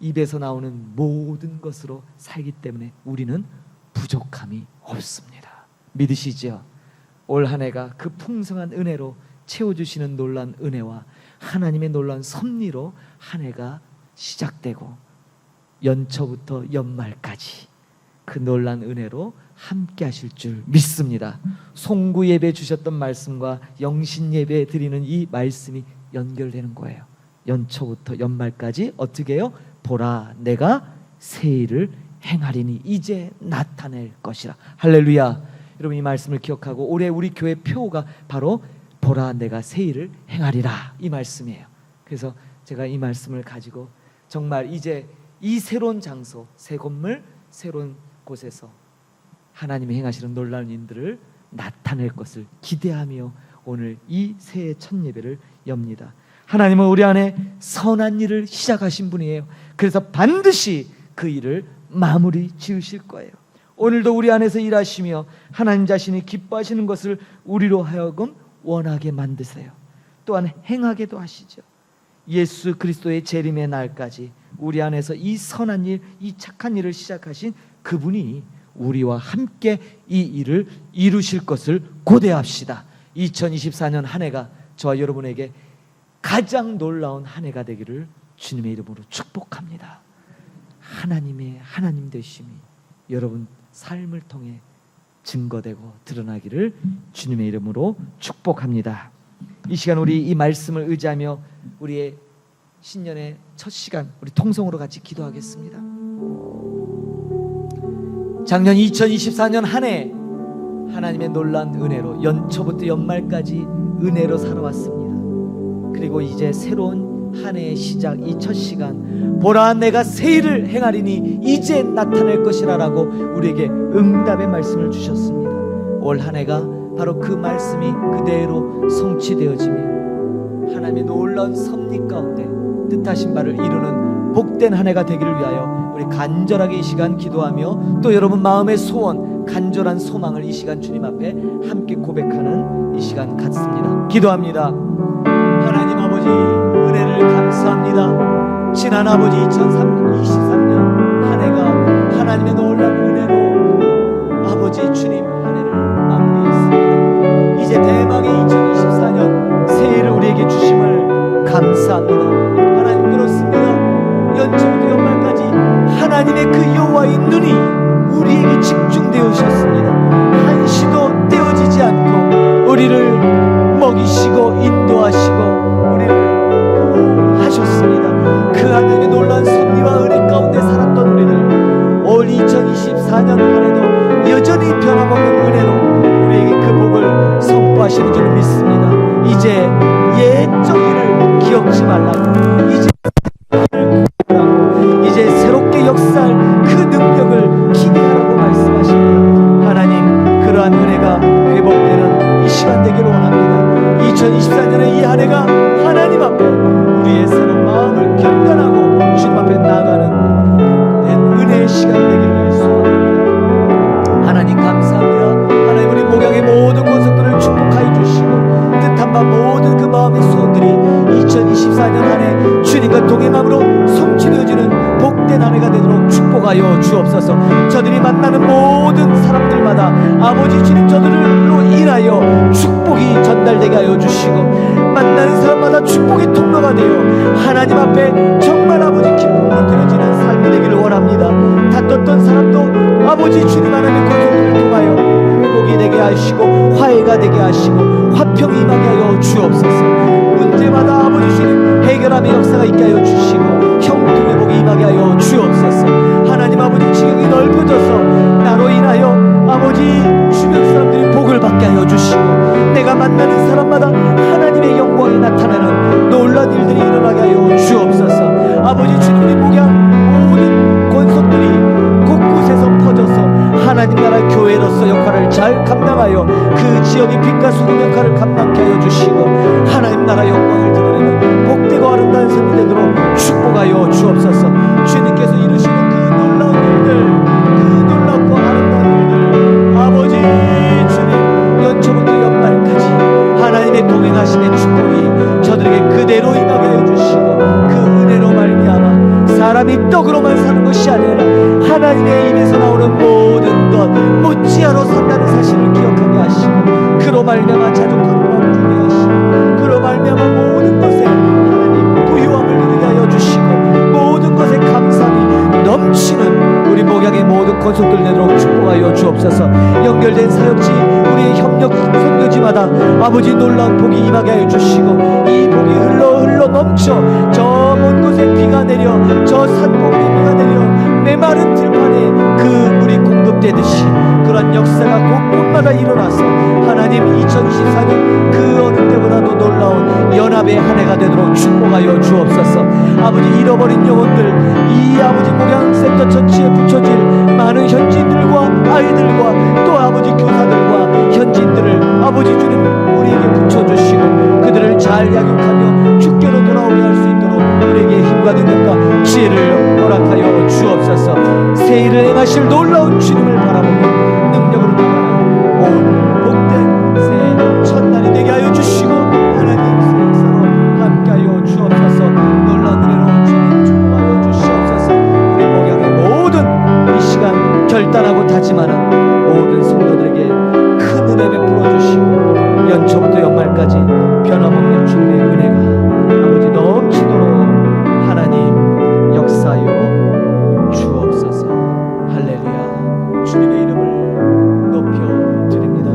입에서 나오는 모든 것으로 살기 때문에 우리는 부족함이 없습니다. 믿으시죠? 올 한 해가 그 풍성한 은혜로 채워주시는 놀란 은혜와 하나님의 놀란 섭리로 한 해가 시작되고 연초부터 연말까지 그 놀란 은혜로 함께 하실 줄 믿습니다. 송구 예배 주셨던 말씀과 영신 예배 드리는 이 말씀이 연결되는 거예요. 연초부터 연말까지 어떻게 해요? 보라 내가 새 일을 행하리니 이제 나타낼 것이라. 할렐루야. 여러분 이 말씀을 기억하고 올해 우리 교회 표가 바로 보라 내가 새 일을 행하리라 이 말씀이에요. 그래서 제가 이 말씀을 가지고 정말 이제 이 새로운 장소, 새 건물, 새로운 곳에서 하나님이 행하시는 놀라운 일들을 나타낼 것을 기대하며 오늘 이 새해 첫 예배를 엽니다. 하나님은 우리 안에 선한 일을 시작하신 분이에요. 그래서 반드시 그 일을 마무리 지으실 거예요. 오늘도 우리 안에서 일하시며 하나님 자신이 기뻐하시는 것을 우리로 하여금 원하게 만드세요. 또한 행하게도 하시죠. 예수 그리스도의 재림의 날까지 우리 안에서 이 선한 일, 이 착한 일을 시작하신 그분이 우리와 함께 이 일을 이루실 것을 고대합시다. 2024년 한 해가 저와 여러분에게 가장 놀라운 한 해가 되기를 주님의 이름으로 축복합니다. 하나님의 하나님 되심이 여러분 삶을 통해 증거되고 드러나기를 주님의 이름으로 축복합니다. 이 시간 우리 이 말씀을 의지하며 우리의 신년의 첫 시간 우리 통성으로 같이 기도하겠습니다. 작년 2024년 한 해 하나님의 놀라운 은혜로 연초부터 연말까지 은혜로 살아왔습니다. 그리고 이제 새로운 한 해의 시작 이 첫 시간 보라 내가 새 일을 행하리니 이제 나타날 것이라라고 우리에게 응답의 말씀을 주셨습니다. 올 한 해가 바로 그 말씀이 그대로 성취되어지며 하나님의 놀라운 섭리 가운데 뜻하신 바를 이루는 복된 한 해가 되기를 위하여 우리 간절하게 이 시간 기도하며 또 여러분 마음의 소원 간절한 소망을 이 시간 주님 앞에 함께 고백하는 이 시간 갖습니다. 기도합니다. 하나님 아버지 은혜를 감사합니다. 지난 아버지 2023년 한 해가 하나님의 놀라운 은혜로 아버지 주님 한 해를 마무리했습니다. 이제 대망의 2024년 새해를 우리에게 주심을 감사합니다. 하나님 그렇습니다. 연초부터 연말까지 하나님의 그 여호와의 눈이 우리에게 집중되어 오셨습니다. 한시도 떼어지지 않고 우리를 먹이시고 인도하시고 우리를 하셨습니다. 그 하나님의 놀라운 섭리와 은혜 가운데 살았던 우리를 올 2024년 한 해도 여전히 변함없는 은혜로 우리에게 그 복을 선포하시는 줄 믿습니다. 이제 옛적 일을 기억지 말라고 이제 새롭게 역사할 그 능력을 기대하라고 말씀하십니다. 하나님 그러한 은혜가 회복되는 이 시간 되기를 원합니다. 2024년의 이 한 해가 하나님 앞에 우리의 새로운 마음을 결단하고 주님 앞에 나아가는 은혜의 시간 되기를 소원합니다. 하나님 감사합니다. 하나님 우리 목양의 모든 권속들을 축복하여 주시고 뜻한 바 모든 그 마음의 소원들이 2024년 한 해 주님과 동행함으로 성취되어지는 복된 한 해가 되도록 축복하여 주옵소서. 저들이 만나는 모든 사람들마다 아버지 주님 저들로 인하여 축복이 전달되게 하여 주시고 만나는 사람마다 축복의 통로가 되어 하나님 앞에 정말 아버지 기쁨으로 드려지는 삶이 되기를 원합니다. 다퉜던 사람도 아버지 주님 하나님의 권속들을 통하여 회복이 되게 하시고 화해가 되게 하시고 화평이 임하게 하여 주옵소서. 문제마다 아버지 주님 해결함의 역사가 있게 하여 주시고 형통의 복이 임하게 하여 주옵소서. 하나님 아버지 지경이 넓어져서 나로 인하여 아버지 주변 사람들이 복을 받게 하여 주시고 내가 만나는 사람마다 하나님의 영광이 나타나는 놀라운 일들이 일어나게 하여 주옵소서. 아버지 주님의 목양 모든 권속들이 곳곳에서 퍼져서 하나님 나라 교회로서 역할을 잘 감당하여 그 지역의 빛과 소금 역할을 감당케 하여 주시고 하나님 나라 영광을 드러내는 복되고 아름다운 삶이 되도록 축복하여 주옵소서. 주님께서 이루시는 그 놀라운 일들 그 놀랍고 아름다운 일들 아버지 주님 연초부터 연말까지 하나님의 동행하심의 축복이 저들에게 그대로 임하게 하여 주시고 그 은혜로 말미암아 사람이 떡으로만 사는 것이 아니라 하나님의 입에서 나오는 모든 것 못지않아 선다는 사실을 기억하게 하시고 그로 말미암아 자족하는 마음을 주게 하시고 그로 말미암아 모든 것에 하나님 부유함을 누리게 하여 주시고 모든 것에 감사함이 넘치는 우리 목양의 모든 권속들 되도록 축복하여 주옵소서. 연결된 사역지 우리의 협력 선교지마다 아버지 놀라운 복이 임하게 하여 주시고 이 복이 흘러 넘쳐 저 먼 곳에 비가 내려 저 산골에 비가 내려 메마른 들판에 그 물이 공급되듯이 그런 역사가 곳곳마다 일어나서 하나님 2024년 그 어느 때보다도 놀라운 연합의 한 해가 되도록 축복하여 주옵소서. 아버지 잃어버린 영혼들 이 아버지 목양센터 전체에 붙여질 많은 현지인들과 아이들과 또 아버지 교사들과 현지인들을 아버지 주님 우리에게 붙여주시고 그들을 잘 양육하며 주께로 돌아오게 할 수 있도록 우리에게 힘과 능력과 지혜를 허락하여 주옵소서. 새 일을 행하실 놀라운 주님을 바라보며 능력으로 나가는 온 복된 새 첫날이 되게 하여 주시고 하나님 새 역사로 함께하여 주옵소서. 놀라운 은혜로 주님 축복하여 주시옵소서. 우리 목양의 모든 이 시간 결단하고 다짐하는 모든 성도들에게 큰 은혜 베풀어 주시고 연초부터 연말까지 변함없는 주님의 은혜가 아버지 넘치도록 하나님 역사하여 주옵소서. 할렐루야. 주님의 이름을 높여 드립니다.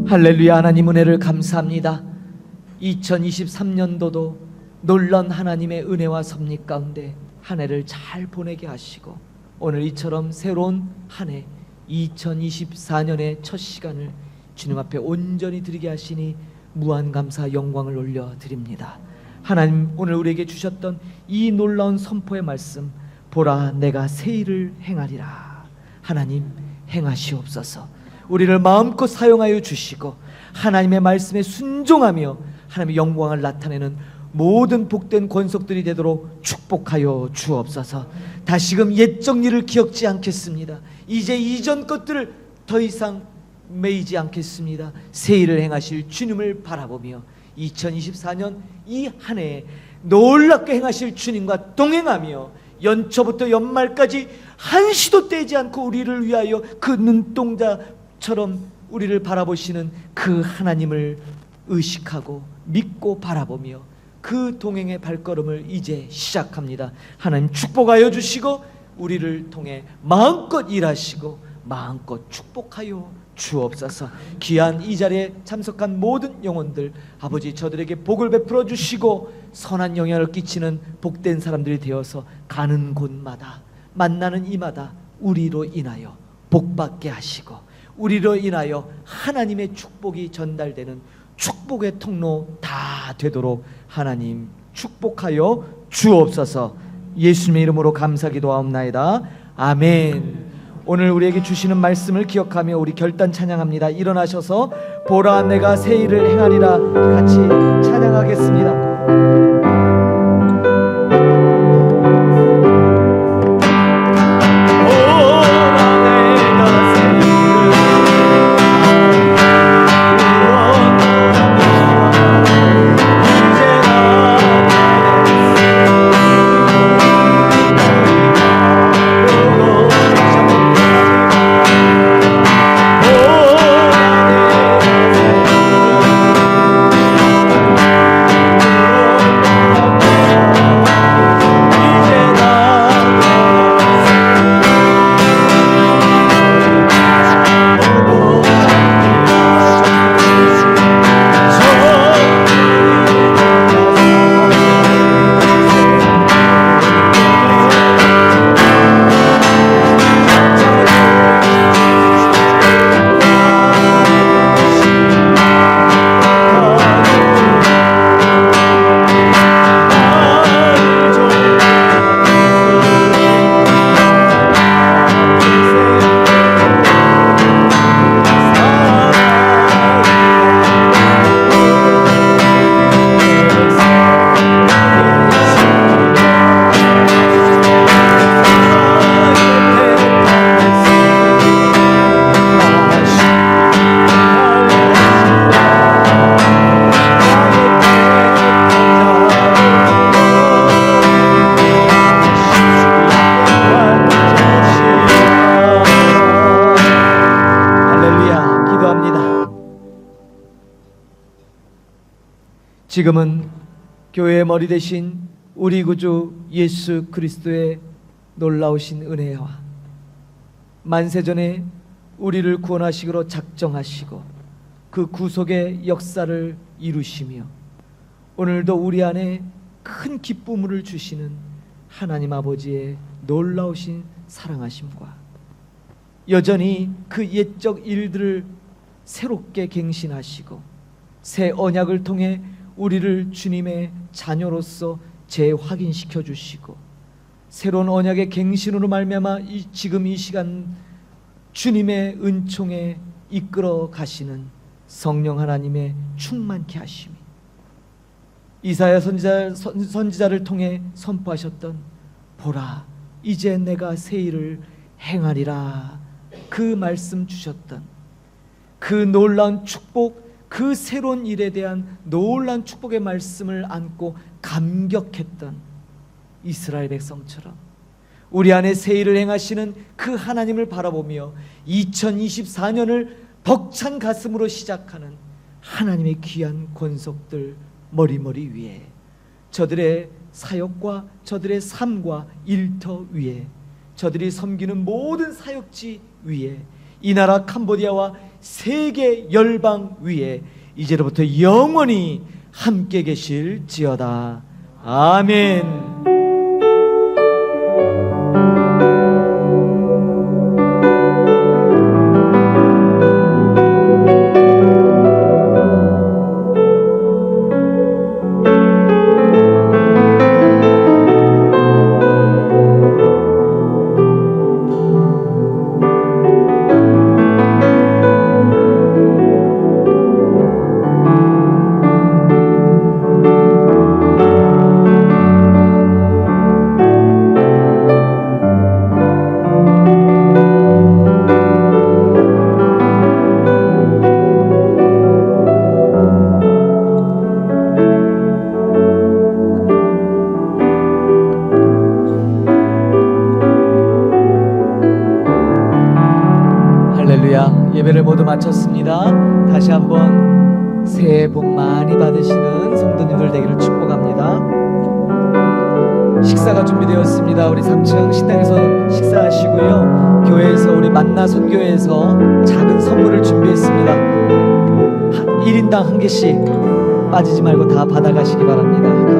할렐루야. 하나님 은혜를 감사합니다. 2023년도도 놀란 하나님의 은혜와 섭리 가운데 한 해를 잘 보내게 하시고 오늘 이처럼 새로운 한 해 2024년의 첫 시간을 주님 앞에 온전히 드리게 하시니 무한 감사 영광을 올려드립니다. 하나님 오늘 우리에게 주셨던 이 놀라운 선포의 말씀 보라 내가 새 일을 행하리라. 하나님 행하시옵소서. 우리를 마음껏 사용하여 주시고 하나님의 말씀에 순종하며 하나님의 영광을 나타내는 모든 복된 권속들이 되도록 축복하여 주옵소서. 다시금 옛 정리를 기억지 않겠습니다. 이제 이전 것들을 더 이상 매이지 않겠습니다. 새 일을 행하실 주님을 바라보며 2024년 이 한 해에 놀랍게 행하실 주님과 동행하며 연초부터 연말까지 한시도 떼지 않고 우리를 위하여 그 눈동자처럼 우리를 바라보시는 그 하나님을 의식하고 믿고 바라보며 그 동행의 발걸음을 이제 시작합니다. 하나님 축복하여 주시고 우리를 통해 마음껏 일하시고 마음껏 축복하여 주옵소서. 귀한 이 자리에 참석한 모든 영혼들 아버지 저들에게 복을 베풀어 주시고 선한 영향을 끼치는 복된 사람들이 되어서 가는 곳마다 만나는 이마다 우리로 인하여 복받게 하시고 우리로 인하여 하나님의 축복이 전달되는 축복의 통로 다 되도록 하나님 축복하여 주옵소서. 예수님의 이름으로 감사 기도하옵나이다. 아멘. 오늘 우리에게 주시는 말씀을 기억하며 우리 결단 찬양합니다. 일어나셔서 보라 내가 새 일을 행하리라 같이 찬양하겠습니다. 지금은 교회의 머리 대신 우리 구주 예수 그리스도의 놀라우신 은혜와 만세전에 우리를 구원하시기로 작정하시고 그 구속의 역사를 이루시며 오늘도 우리 안에 큰 기쁨을 주시는 하나님 아버지의 놀라우신 사랑하심과 여전히 그 옛적 일들을 새롭게 갱신하시고 새 언약을 통해 우리를 주님의 자녀로서 재확인시켜 주시고 새로운 언약의 갱신으로 말미암아 지금 이 시간 주님의 은총에 이끌어 가시는 성령 하나님의 충만케 하심이 이사야 선지자를 통해 선포하셨던 보라 이제 내가 새 일을 행하리라 그 말씀 주셨던 그 놀라운 축복 그 새로운 일에 대한 놀라운 축복의 말씀을 안고 감격했던 이스라엘 백성처럼 우리 안에 새 일을 행하시는 그 하나님을 바라보며 2024년을 벅찬 가슴으로 시작하는 하나님의 귀한 권속들 머리머리 위에 저들의 사역과 저들의 삶과 일터 위에 저들이 섬기는 모든 사역지 위에 이 나라 캄보디아와 세계 열방 위에 이제로부터 영원히 함께 계실지어다. 아멘. 예배를 모두 마쳤습니다. 다시 한번 새해 복 많이 받으시는 성도님들 되기를 축복합니다. 식사가 준비되었습니다. 우리 3층 식당에서 식사하시고요. 교회에서 우리 만나 선교회에서 작은 선물을 준비했습니다. 1인당 한 개씩 빠지지 말고 다 받아가시기 바랍니다.